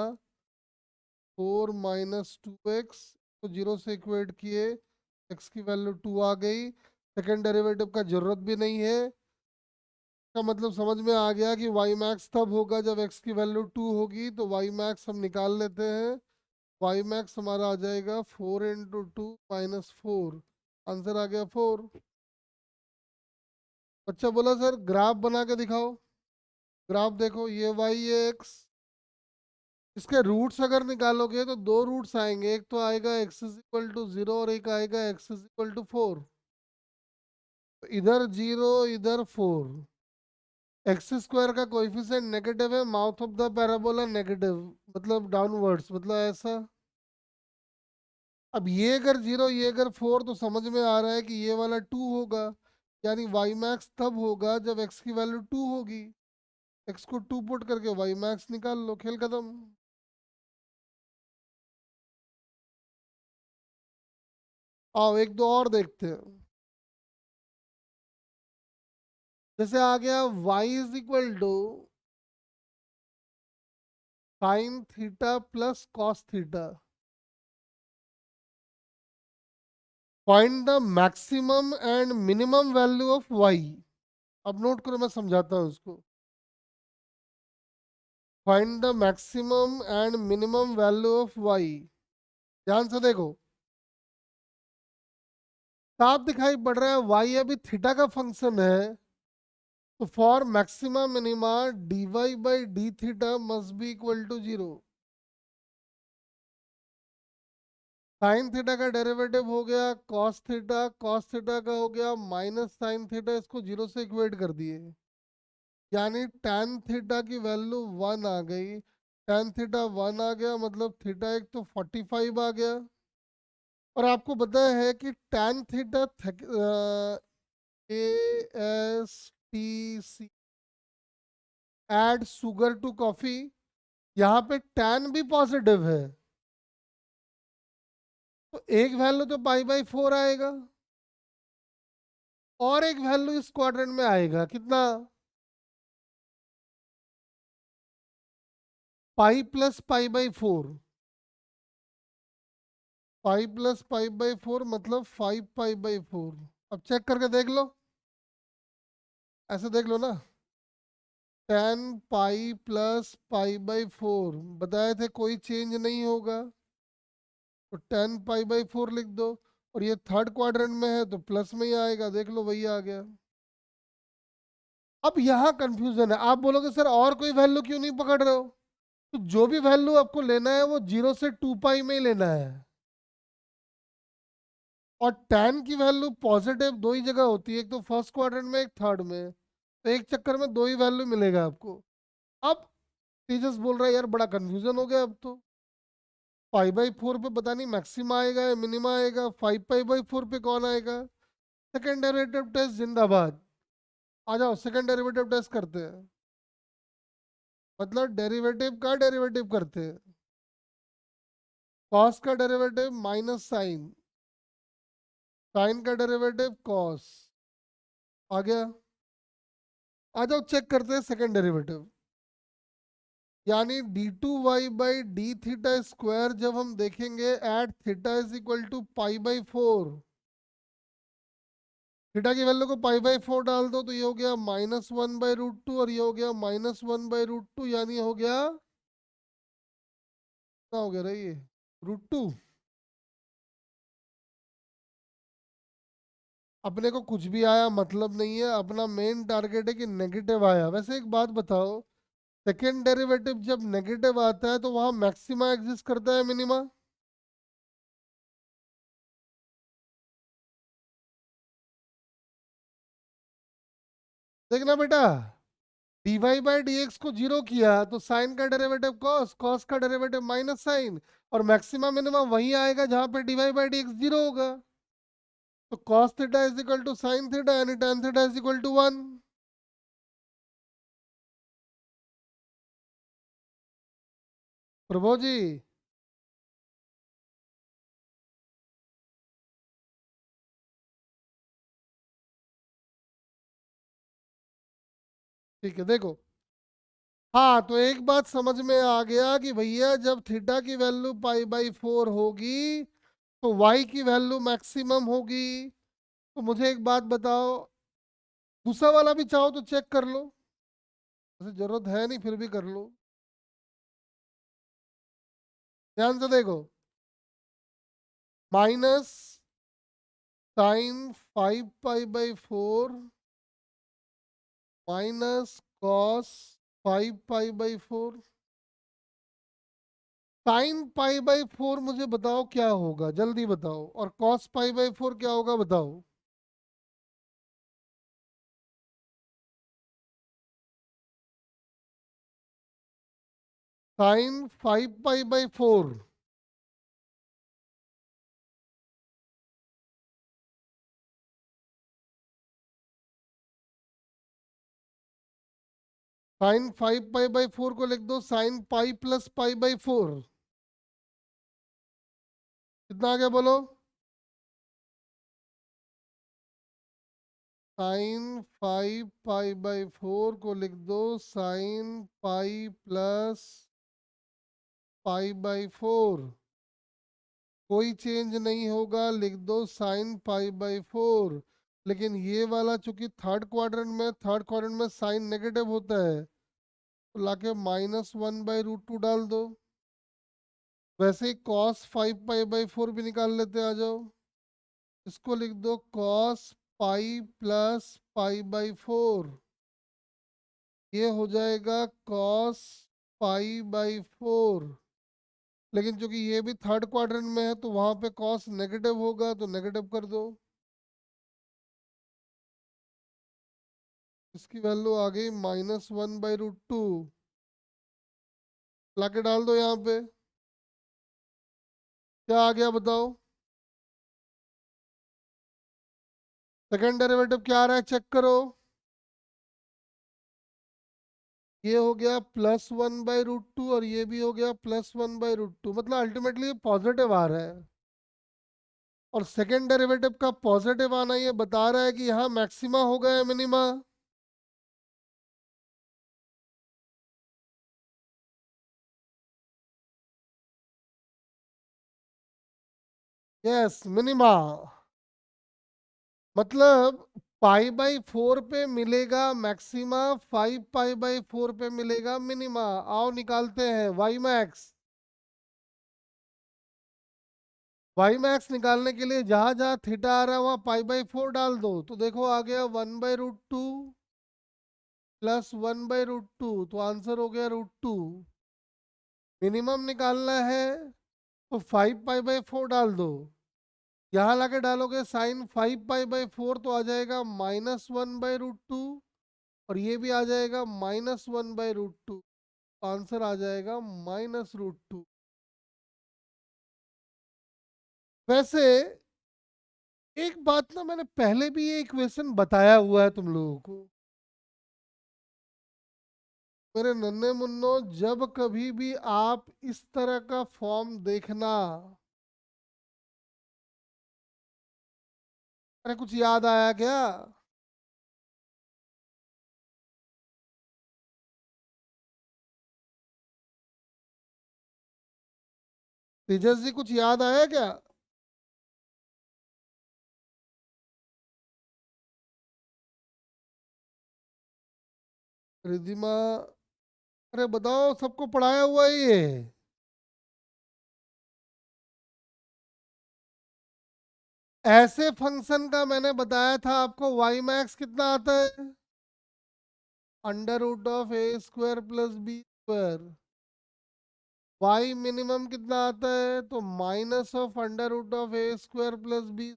4 - 2x। तो जीरो से इक्वेट किए, x की वैल्यू 2 आ गई। सेकेंड डेरिवेटिव का जरूरत भी नहीं है। का मतलब समझ में आ गया कि y मैक्स तब होगा जब x की वैल्यू 2 होगी, तो y मैक्स हम निकाल लेते हैं। y मैक्स हमारा आ जाएगा 4 × 2 - 4। आंसर आ गया 4। अच्छा बोला सर ग्राफ बना के दिखाओ। ग्राफ देखो, ये y ये x, इसके रूट्स अगर निकालोगे तो दो रूट्स आएंगे, एक तो आएगा x इज इक्वल टू 0 और एक आएगा x इज इक्वल टू 4। इधर 0 इधर 4, एक्स स्क्वायर का कोएफिशिएंट नेगेटिव है, mouth of the parabola negative, मतलब डाउनवर्ड्स, मतलब ऐसा। अब ये अगर जीरो ये अगर फोर, तो समझ में आ रहा है कि ये वाला टू होगा, यानी वाई मैक्स तब होगा जब एक्स की वैल्यू टू होगी। एक्स को टू पुट करके वाई मैक्स निकाल लो, खेल खत्म। आओ एक दो और देखते हैं। जैसे आ गया y is equal to sine theta plus cos theta, find the maximum and minimum value of y। अब नोट करो, मैं समझाता हूँ उसको। Find the maximum and minimum value of y। ध्यान से देखो, साफ दिखाई पड़ रहा है y अभी थीटा का फंक्शन है, तो for maxima minima dy by d theta must be equal to zero. Sine theta का डेरिवेटिव हो गया कॉस थीटा का हो गया माइनस साइन थीटा, इसको जीरो से इक्वेट कर दिए, यानी tan थीटा की वैल्यू वन आ गई। tan थीटा वन आ गया, मतलब थीटा एक तो 45 आ गया। और आपको पता है कि tan theta A S T C, add sugar to coffee, यहाँ पे tan भी पॉजिटिव है, तो एक वैल्यू तो पाई बाई फोर आएगा, और एक वैल्यू इस क्वाड्रेंट में आएगा कितना, pi plus pi by four. Pi plus pi by four मतलब 5 पाई बाई 4। अब चेक करके देख लो, ऐसे देख लो ना। 10 pi plus pi by four बताए थे, कोई चेंज नहीं होगा, तो 10 पाई बाई 4 लिख दो। और ये थर्ड क्वाड्रेंट में है तो प्लस में ही आएगा, देख लो वही आ गया। अब यहाँ कंफ्यूजन है, आप बोलोगे सर और कोई वैल्यू क्यों नहीं पकड़ रहे हो, तो जो भी वैल्यू आपको लेना है वो 0 से 2 पाई में ही लेना है। और tan की वैल्यू पॉजिटिव दो ही जगह होती है, एक तो फर्स्ट क्वाड्रेंट में, एक थर्ड में, तो एक चक्कर में दो ही वैल्यू मिलेगा आपको। अब तेजस बोल रहा है यार बड़ा कंफ्यूजन हो गया, अब तो पाई बाई फोर पे पता नहीं मैक्सिमा आएगा या मिनिमा आएगा, 5 पाई बाई 4 पे कौन आएगा। सेकेंड डेरिवेटिव टेस्ट जिंदाबाद। आ जाओ सेकेंड डेरिवेटिव टेस्ट करते हैं, मतलब डेरिवेटिव का डेरिवेटिव करते हैं। कॉस का डेरिवेटिव माइनस साइन, साइन का डेरिवेटिव कॉस, आ गया। आ जाओ चेक करते हैं सेकेंड डेरिवेटिव, यानी d two y by d theta square जब हम देखेंगे at theta is equal to pi by four, theta की वैल्यू को पाई बाई फोर डाल दो, तो ये हो गया -1/√2, और ये हो गया -1/√2, यानी हो गया क्या हो गया रे ये, √2। अपने को कुछ भी आया मतलब नहीं है, अपना मेन टारगेट है कि नेगेटिव आया। वैसे एक बात बताओ, सेकेंड डेरिवेटिव जब नेगेटिव आता है तो वहां मैक्सिमा एग्जिस्ट करता है मिनिमा। देखना बेटा, d y by d x को जीरो किया तो साइन का डेरिवेटिव कॉस, कॉस का डेरिवेटिव माइनस साइन, और मैक्सिमा मिनिमा वही आएगा जहां पे d y by d x zero होगा। तो cos theta is equal to sine theta, यानी tan theta is equal to 1। Prabhu ji, ठीक है देखो, हाँ तो एक बात समझ में आ गया कि भैया जब थीटा की वैल्यू पाई बाई फोर होगी तो वाई की वैल्यू मैक्सिमम होगी। तो मुझे एक बात बताओ, दूसरा वाला भी चाहो तो चेक कर लो, वैसे जरूरत है नहीं फिर भी कर लो। ध्यान से देखो, minus sine 5 pi by 4 minus cos 5 pi by 4, sine pi by 4 मुझे बताओ क्या होगा, जल्दी बताओ, और कॉस पाई बाई 4 क्या होगा बताओ। साइन 5 पाई/4। साइन 5 पाई/4 को लिख दो साइन पाई प्लस पाई/4। कितना आ गया बोलो? साइन 5 पाई/4 को लिख दो साइन पाई प्लस पाई/4। कोई चेंज नहीं होगा, लिख दो साइन पाई/4। लेकिन ये वाला चूंकि थर्ड क्वाड्रेंट में साइन नेगेटिव होता है, तो लाके -1/√2 डाल दो। वैसे ही कॉस 5 पाई/4 भी निकाल लेते, आ जाओ। इसको लिख दो कॉस पाई प्लस पाई/4। ये हो जाएगा कॉस पाई/4। लेकिन चूंकि ये भी थर्ड क्वाड्रेंट में है तो वहां पे कॉस नेगेटिव होगा, तो नेगेटिव कर दो। इसकी वैल्यू आ गई -1/√2। लाके डाल दो यहाँ पे। क्या आ गया बताओ? सेकेंड डेरिवेटिव क्या आ रहा है, चेक करो। ये हो गया +1/√2 और ये भी हो गया +1/√2, मतलब अल्टीमेटली पॉजिटिव आ रहा है। और सेकेंड डेरिवेटिव का पॉजिटिव आना ये बता रहा है कि यहाँ मैक्सिमा हो गया मिनिमा। Yes, minima. मतलब पाई/4 पे मिलेगा मैक्सिमा, 5 पाई/4 पे मिलेगा मिनिमा। आओ निकालते हैं वाई मैक्स। वाई मैक्स निकालने के लिए जहां जहां थीटा आ रहा है वहां पाई/4 डाल दो। तो देखो आ गया 1/√2 प्लस 1/√2, तो आंसर हो गया √2। मिनिमम निकालना है तो 5 पाई/4 डाल दो। यहाँ लाके डालोगे साइन 5 पाई/4 तो आ जाएगा -1/√2, और ये भी आ जाएगा -1/√2। आंसर आ जाएगा -√2। वैसे एक बात ना, मैंने पहले भी ये इक्वेशन बताया हुआ है तुम लोगों को। मेरे नन्हे मुन्नो, जब कभी भी आप इस तरह का फॉर्म देखना, अरे कुछ याद आया क्या? तेजस जी कुछ याद आया क्या? रिधिमा, अरे बताओ, सबको पढ़ाया हुआ है ये। ऐसे फंक्शन का मैंने बताया था आपको, वाई मैक्स कितना आता है? √(a² + b²। वाई मिनिमम कितना आता है? तो -(√(a² + b²।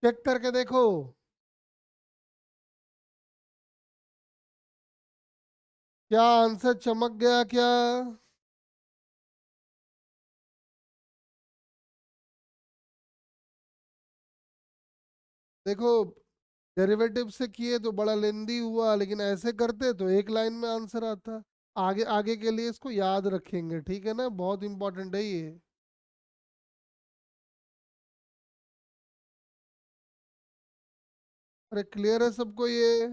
चेक करके देखो। क्या आंसर चमक गया क्या? देखो, डेरिवेटिव से किए तो बड़ा लेंदी हुआ, लेकिन ऐसे करते तो एक लाइन में आंसर आता। आगे आगे के लिए इसको याद रखेंगे, ठीक है ना, बहुत इंपॉर्टेंट है ये। अरे क्लियर है सबको ये?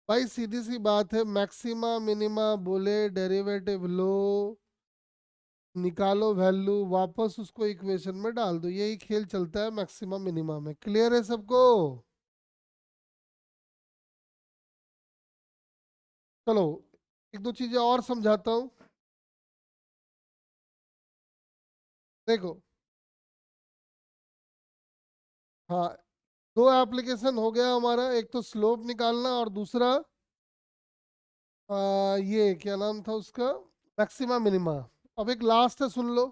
भाई सीधी सी बात है, मैक्सिमा मिनिमा बोले, डेरिवेटिव लो, निकालो वैल्यू, वापस उसको इक्वेशन में डाल दो। यही खेल चलता है मैक्सिमा मिनिमा में। क्लियर है सबको? चलो एक दो चीजें और समझाता हूँ। देखो, हाँ, दो एप्लीकेशन हो गया हमारा, एक तो स्लोप निकालना और दूसरा ये क्या नाम था उसका, मैक्सिमा मिनिमा। अब एक लास्ट है, सुन लो।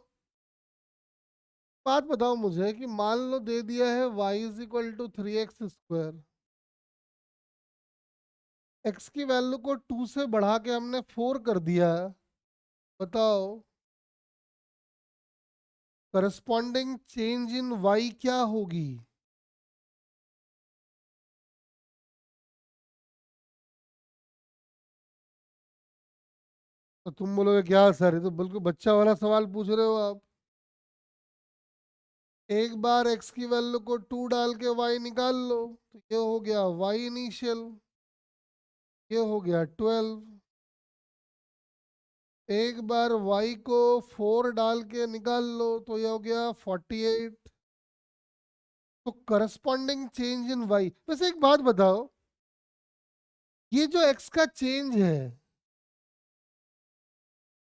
बात बताओ मुझे कि मान लो दे दिया है y = 3x²। एक्स की वैल्यू को 2 से बढ़ा के हमने 4 कर दिया, बताओ करस्पॉन्डिंग चेंज इन वाई क्या होगी? तो तुम बोलोगे क्या सर, ये तो बिल्कुल बच्चा वाला सवाल पूछ रहे हो आप। एक बार एक्स की वैल्यू को 2 डाल के वाई निकाल लो, तो ये हो गया वाई इनिशियल, ये हो गया 12। एक बार y को 4 डाल के निकाल लो तो ये हो गया 48। तो करस्पॉन्डिंग चेंज इन y, वैसे एक बात बताओ, ये जो x का चेंज है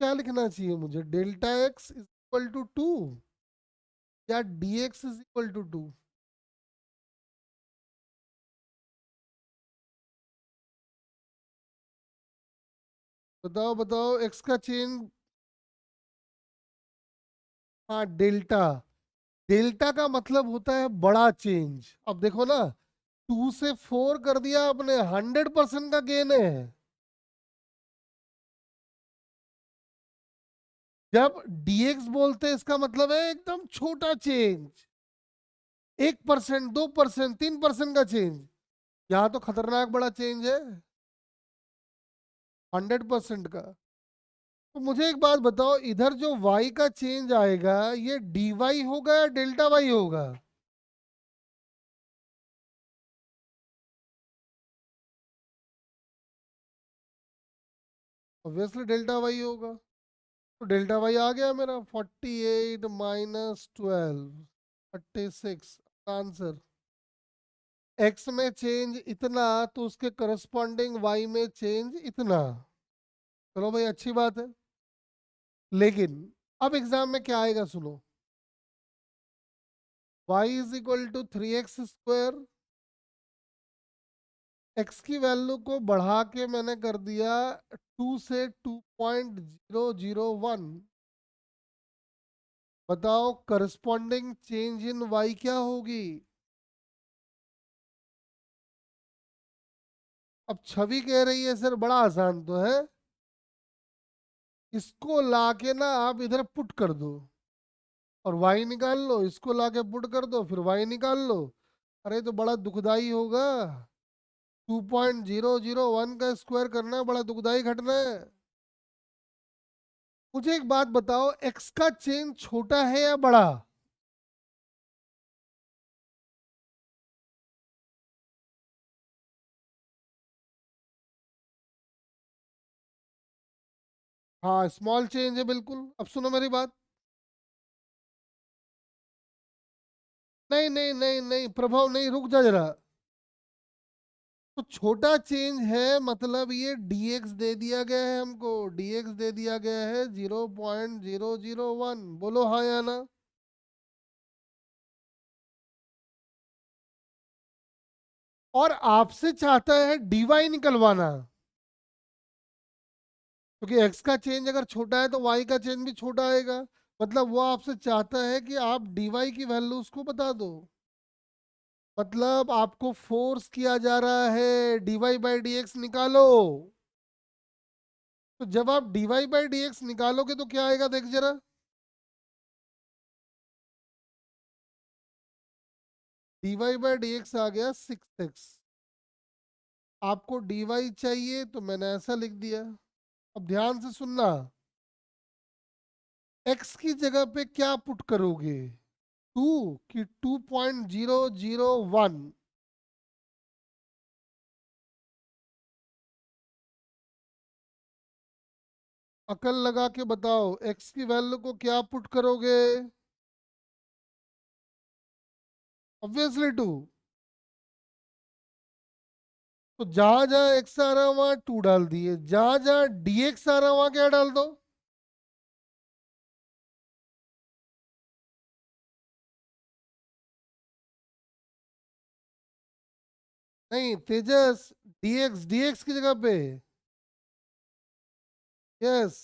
क्या लिखना चाहिए मुझे? Delta x is equal to 2 या dx इज इक्वल टू 2? बताओ बताओ x का चेंज। हाँ डेल्टा, डेल्टा का मतलब होता है बड़ा चेंज। अब देखो ना, 2 से 4 कर दिया आपने, 100% का गेन है। जब dx बोलते हैं इसका मतलब है एकदम छोटा चेंज, 1%, 2%, 3% का चेंज। यहाँ तो खतरनाक बड़ा चेंज है, 100% का। तो मुझे एक बात बताओ, इधर जो y का चेंज आएगा ये dy होगा या डेल्टा y होगा? ऑब्वियसली डेल्टा y होगा। तो डेल्टा y आ गया मेरा, 48 माइनस 12, 36 आंसर। x में चेंज इतना तो उसके करस्पॉन्डिंग y में चेंज इतना। चलो भाई अच्छी बात है। लेकिन अब एग्जाम में क्या आएगा सुनो, y is equal to 3x square, x की वैल्यू को बढ़ा के मैंने कर दिया 2 से 2.001। बताओ करस्पॉन्डिंग चेंज इन y क्या होगी? अब छवि कह रही है सर बड़ा आसान तो है, इसको लाके ना आप इधर पुट कर दो और y निकाल लो, इसको लाके पुट कर दो फिर y निकाल लो। अरे तो बड़ा दुखदाई होगा, 2.001 का स्क्वायर करना बड़ा दुखदाई घटना है। मुझे एक बात बताओ, x का चेंज छोटा है या बड़ा? हाँ स्मॉल चेंज है बिल्कुल। अब सुनो मेरी बात, नहीं नहीं नहीं नहीं प्रभाव नहीं, रुक जा जरा। तो छोटा चेंज है मतलब ये dx दे दिया गया है हमको, dx दे दिया गया है 0.001, बोलो हाँ या ना? और आपसे चाहता है dy निकलवाना, क्योंकि x का चेंज अगर छोटा है तो y का चेंज भी छोटा आएगा। मतलब वो आपसे चाहता है कि आप dy की वैल्यू उसको बता दो। मतलब आपको फोर्स किया जा रहा है dy बाई डी एक्स निकालो। तो जब आप dy बाई डी एक्स निकालोगे तो क्या आएगा देख जरा, dy बाई डी एक्स आ गया 6x। आपको dy चाहिए तो मैंने ऐसा लिख दिया। अब ध्यान से सुनना, x की जगह पे क्या पुट करोगे? 2 कि 2.001? अकल लगा के बताओ x की वैल्यू को क्या पुट करोगे? ऑब्वियसली 2। तो जहां जहां x आ रहा है वहां 2 डाल दिए, जहां जहां dx आ रहा है वहां क्या डाल दो? नहीं तेजस, dx dx की जगह पे, यस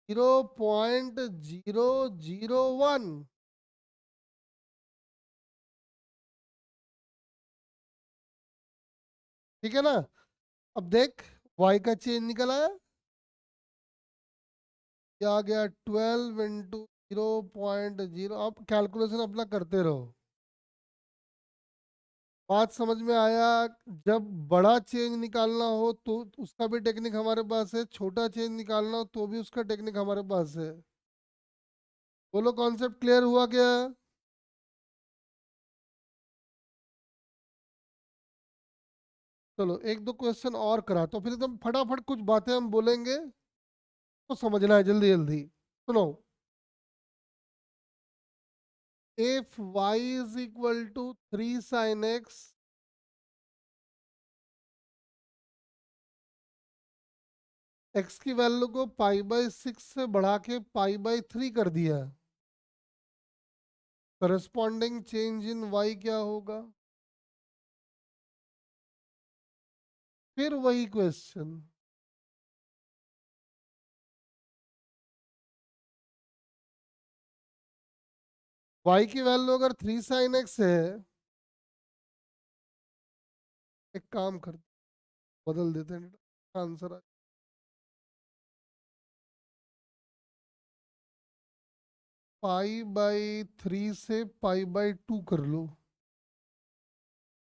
0.001। ठीक है ना? अब देख y का चेंज निकल आया, ये आ गया 12 × 0.0। अब कैलकुलेशन अपना करते रहो। बात समझ में आया? जब बड़ा चेंज निकालना हो तो उसका भी टेक्निक हमारे पास है, छोटा चेंज निकालना हो तो भी उसका टेक्निक हमारे पास है। बोलो कॉन्सेप्ट क्लियर हुआ क्या? चलो एक दो क्वेश्चन और करा तो फिर एकदम फटाफट कुछ बातें हम बोलेंगे तो समझना है जल्दी जल्दी। सुनो, if y is equal to 3 sin x, x की वैल्यू को π/6 से बढ़ा के π/3 कर दिया, करस्पॉन्डिंग चेंज इन y क्या होगा? फिर वही क्वेश्चन, y की वैल्यू अगर 3 sin x है, एक काम कर, बदल देते हैं आंसर। π/3 से π/2 कर लो,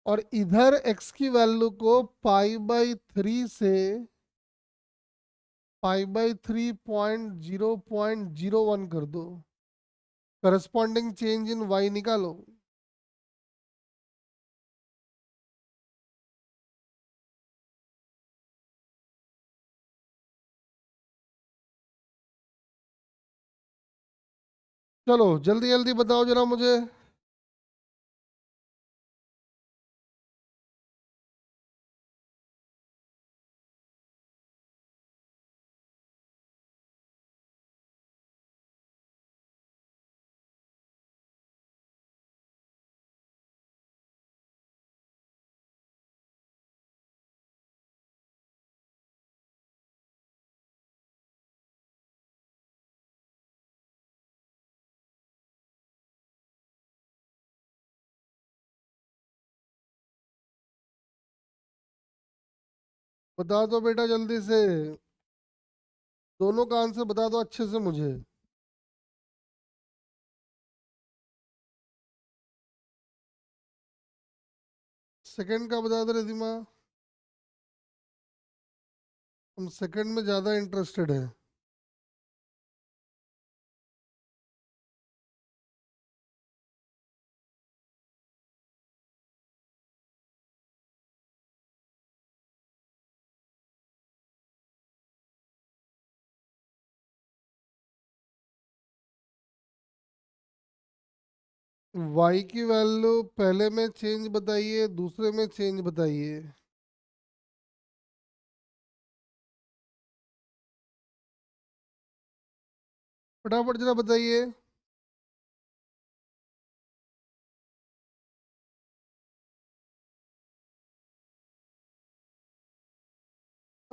और इधर x की वैल्यू को π/3 से π/3.0.01 कर दो, करस्पॉन्डिंग चेंज इन y निकालो। चलो जल्दी जल्दी बताओ जरा मुझे। बता दो बेटा जल्दी से, दोनों का आंसर बता दो अच्छे से मुझे। सेकंड का बता दो रिधिमा, हम सेकंड में ज्यादा इंटरेस्टेड है। y की वैल्यू पहले में चेंज बताइए, दूसरे में चेंज बताइए। फटाफट जरा बताइए।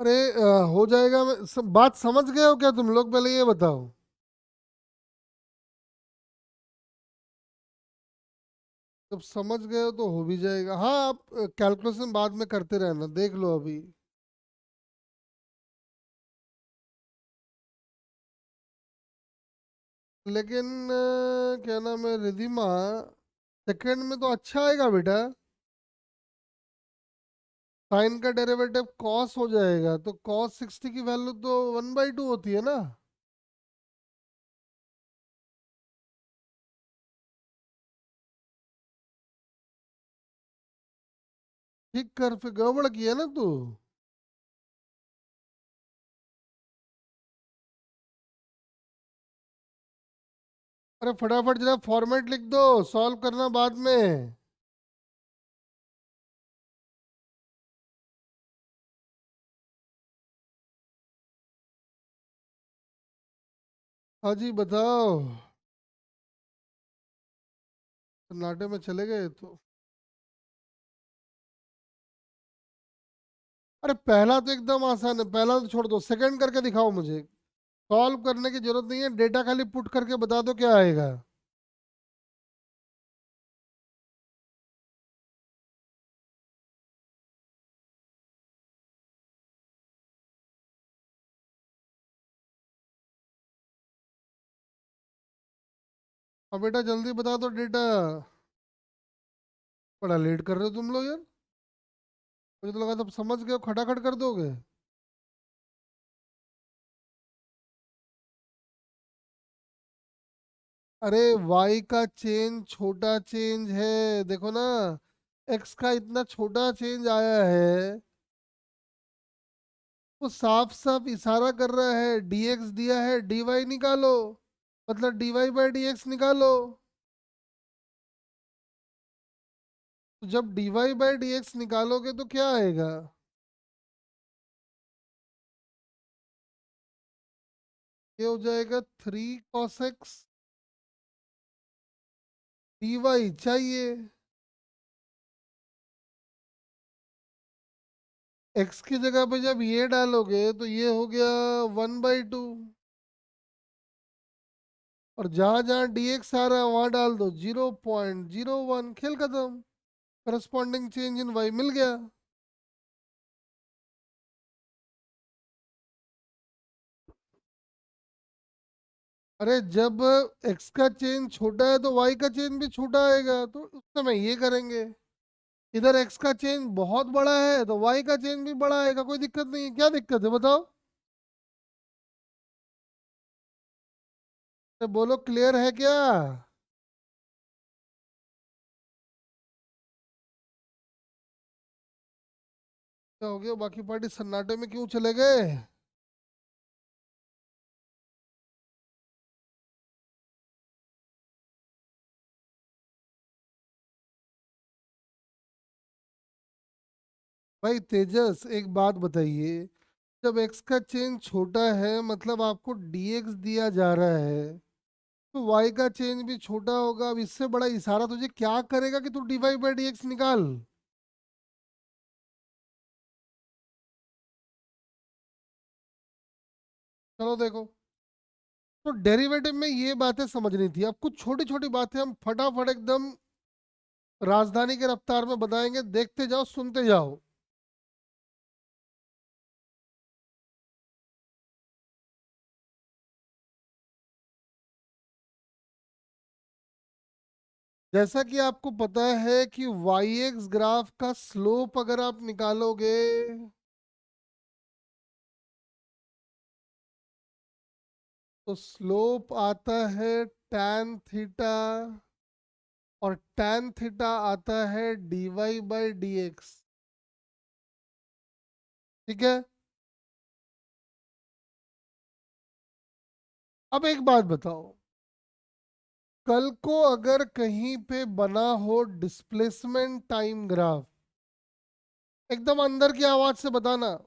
अरे हो जाएगा, बात समझ गए हो क्या तुम लोग? पहले ये बताओ। जब समझ गए हो तो हो भी जाएगा। हाँ, आप कैलकुलेशन बाद में करते रहना, देख लो अभी। लेकिन क्या नाम है रिधिमा, सेकंड में तो अच्छा आएगा बेटा। साइन का डेरिवेटिव कॉस हो जाएगा, तो कॉस 60 की वैल्यू तो 1/2 होती है ना। ठीक कर, फिर गड़बड़ किया ना तू। अरे फटाफट जरा फॉर्मेट लिख दो, सॉल्व करना बाद में। हाँ जी बताओ। सन्नाटे में चले गए तो। अरे पहला तो एकदम आसान है, पहला तो छोड़ दो, सेकंड करके दिखाओ मुझे। सॉल्व करने की जरूरत नहीं है, डेटा खाली पुट करके बता दो क्या आएगा। अब बेटा जल्दी बता दो डेटा। बड़ा लेट कर रहे हो तुम लोग यार। मुझे तो लगा तुम समझ गए हो, खटाखट कर दोगे। अरे वाई का चेंज छोटा चेंज है, देखो ना। एक्स का इतना छोटा चेंज आया है। वो साफ साफ इशारा कर रहा है, dx दिया है dy निकालो। मतलब dy बाई dx निकालो। तो जब dy बाई dx निकालोगे तो क्या आएगा? ये हो जाएगा 3 cos x। dy चाहिए। x की जगह पे जब ये डालोगे तो ये हो गया 1/2। और जहां जहां dx आ रहा है वहां डाल दो 0.01, खेल खत्म। करस्पॉन्डिंग चेंज इन y मिल गया। अरे जब x का चेंज छोटा है तो y का चेंज भी छोटा आएगा, तो उस समय ये करेंगे। इधर x का चेंज बहुत बड़ा है तो y का चेंज भी बड़ा आएगा, कोई दिक्कत नहीं है। क्या दिक्कत है बताओ? तो बोलो क्लियर है क्या? क्या हो गया, बाकी पार्टी सन्नाटे में क्यों चले गए? भाई तेजस एक बात बताइए। जब x का चेंज छोटा है मतलब आपको dx दिया जा रहा है, तो y का चेंज भी छोटा होगा। अब इससे बड़ा इशारा तुझे क्या करेगा कि तू dy बाई dx निकाल। चलो देखो। तो डेरिवेटिव में ये बातें समझनी थी। अब कुछ छोटी छोटी बातें हम फटाफट एकदम राजधानी के रफ्तार में बताएंगे, देखते जाओ सुनते जाओ। जैसा कि आपको पता है कि वाई एक्स ग्राफ का स्लोप अगर आप निकालोगे तो स्लोप आता है tan थीटा, और tan थीटा आता है dy बाई डी एक्स। ठीक है। अब एक बात बताओ, कल को अगर कहीं पे बना हो डिस्प्लेसमेंट टाइम ग्राफ, एकदम अंदर की आवाज से बताना।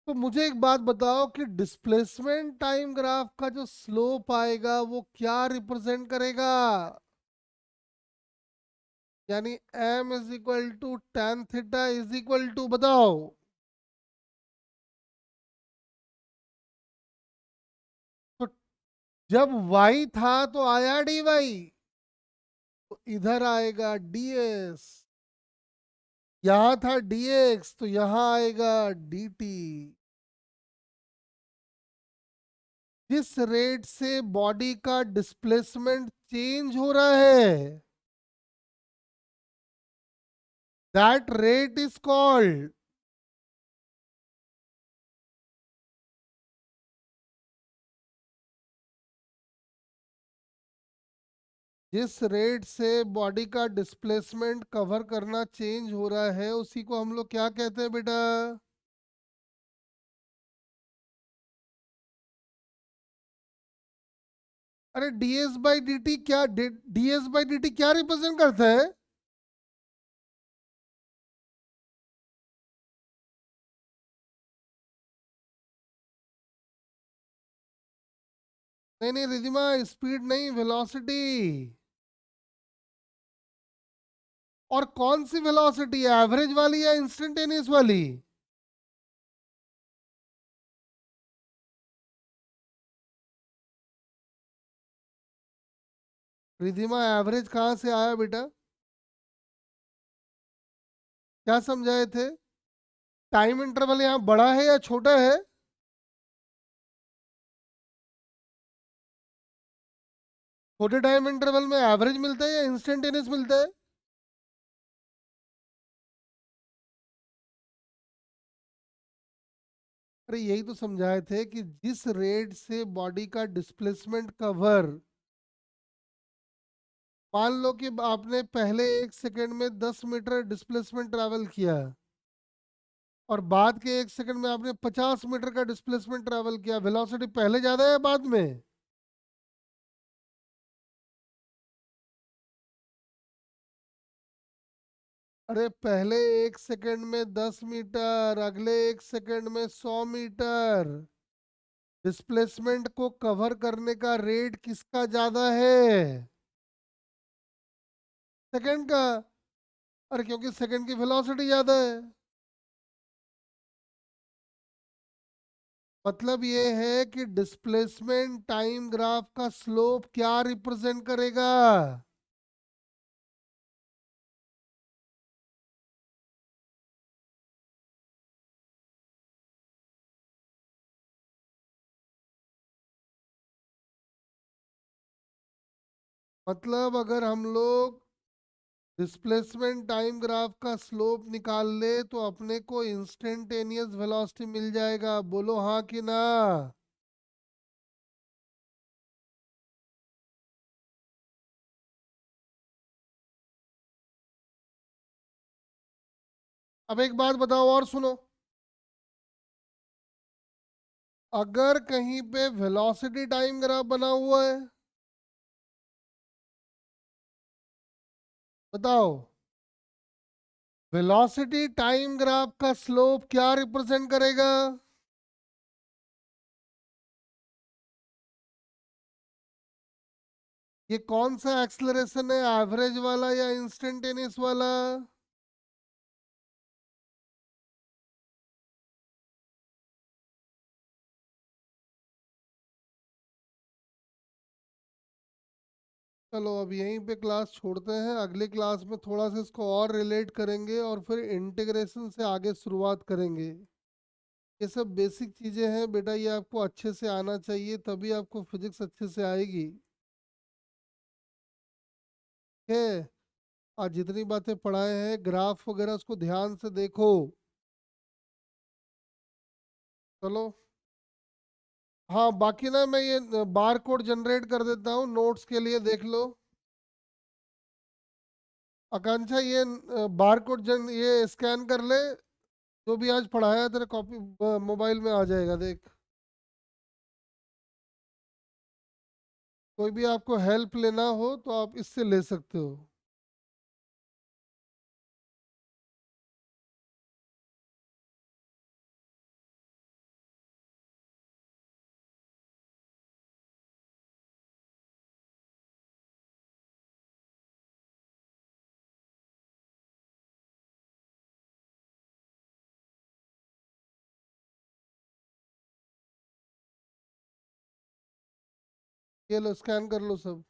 तो मुझे एक बात बताओ कि डिस्प्लेसमेंट टाइम ग्राफ का जो स्लोप आएगा वो क्या रिप्रेजेंट करेगा? यानी m is equal to tan theta is equal to, बताओ। तो जब y था तो आया dy, तो इधर आएगा ds। यहां था dx तो यहां आएगा dt। जिस रेट से बॉडी का डिस्प्लेसमेंट चेंज हो रहा है, दैट रेट इज कॉल्ड, जिस रेट से बॉडी का डिस्प्लेसमेंट कवर करना चेंज हो रहा है उसी को हम लोग क्या कहते हैं बेटा? अरे ds बाई डी टी क्या, ds बाई डी टी क्या रिप्रेजेंट करता है? नहीं नहीं रिधिमा, स्पीड नहीं, वेलोसिटी। और कौन सी वेलोसिटी है, एवरेज वाली या इंस्टेंटेनियस वाली? रिधिमा एवरेज कहाँ से आया बेटा? क्या समझाए थे? टाइम इंटरवल यहाँ बड़ा है या छोटा है? छोटे टाइम इंटरवल में एवरेज मिलता है या इंस्टेंटेनियस मिलता है? अरे यही तो समझाए थे कि जिस रेट से बॉडी का डिस्प्लेसमेंट कवर, मान लो कि आपने पहले 1 सेकंड में 10 मीटर डिस्प्लेसमेंट ट्रैवल किया और बाद के 1 सेकंड में आपने 50 मीटर का डिस्प्लेसमेंट ट्रैवल किया, वेलोसिटी पहले ज्यादा है बाद में? अरे पहले 1 सेकंड में 10 मीटर, अगले 1 सेकंड में 100 मीटर। डिस्प्लेसमेंट को कवर करने का रेट किसका ज्यादा है? सेकंड का। अरे क्योंकि सेकंड की वेलोसिटी ज्यादा है। मतलब ये है कि डिस्प्लेसमेंट टाइम ग्राफ का स्लोप क्या रिप्रेजेंट करेगा? मतलब अगर हम लोग डिस्प्लेसमेंट टाइम ग्राफ का स्लोप निकाल ले तो अपने को इंस्टेंटेनियस वेलोसिटी मिल जाएगा। बोलो हाँ कि ना? अब एक बात बताओ और सुनो। अगर कहीं पे वेलोसिटी टाइम ग्राफ बना हुआ है, बताओ, वेलोसिटी टाइम ग्राफ का स्लोप क्या रिप्रेजेंट करेगा? ये कौन सा एक्सलरेशन है, एवरेज वाला या इंस्टेंटेनियस वाला? चलो अब यहीं पे क्लास छोड़ते हैं, अगली क्लास में थोड़ा सा इसको और रिलेट करेंगे और फिर इंटीग्रेशन से आगे शुरुआत करेंगे। ये सब बेसिक चीज़ें हैं बेटा, ये आपको अच्छे से आना चाहिए तभी आपको फिजिक्स अच्छे से आएगी। ठीक है? आज जितनी बातें पढ़ाए हैं ग्राफ वगैरह उसको ध्यान से देखो। चलो। हाँ बाकी ना मैं ये बार कोड जनरेट कर देता हूँ नोट्स के लिए, देख लो। आकांक्षा ये बार कोड ये स्कैन कर ले, जो भी आज पढ़ाया तेरे कॉपी मोबाइल में आ जाएगा, देख। कोई भी आपको हेल्प लेना हो तो आप इससे ले सकते हो। ये लो स्कैन कर लो सब।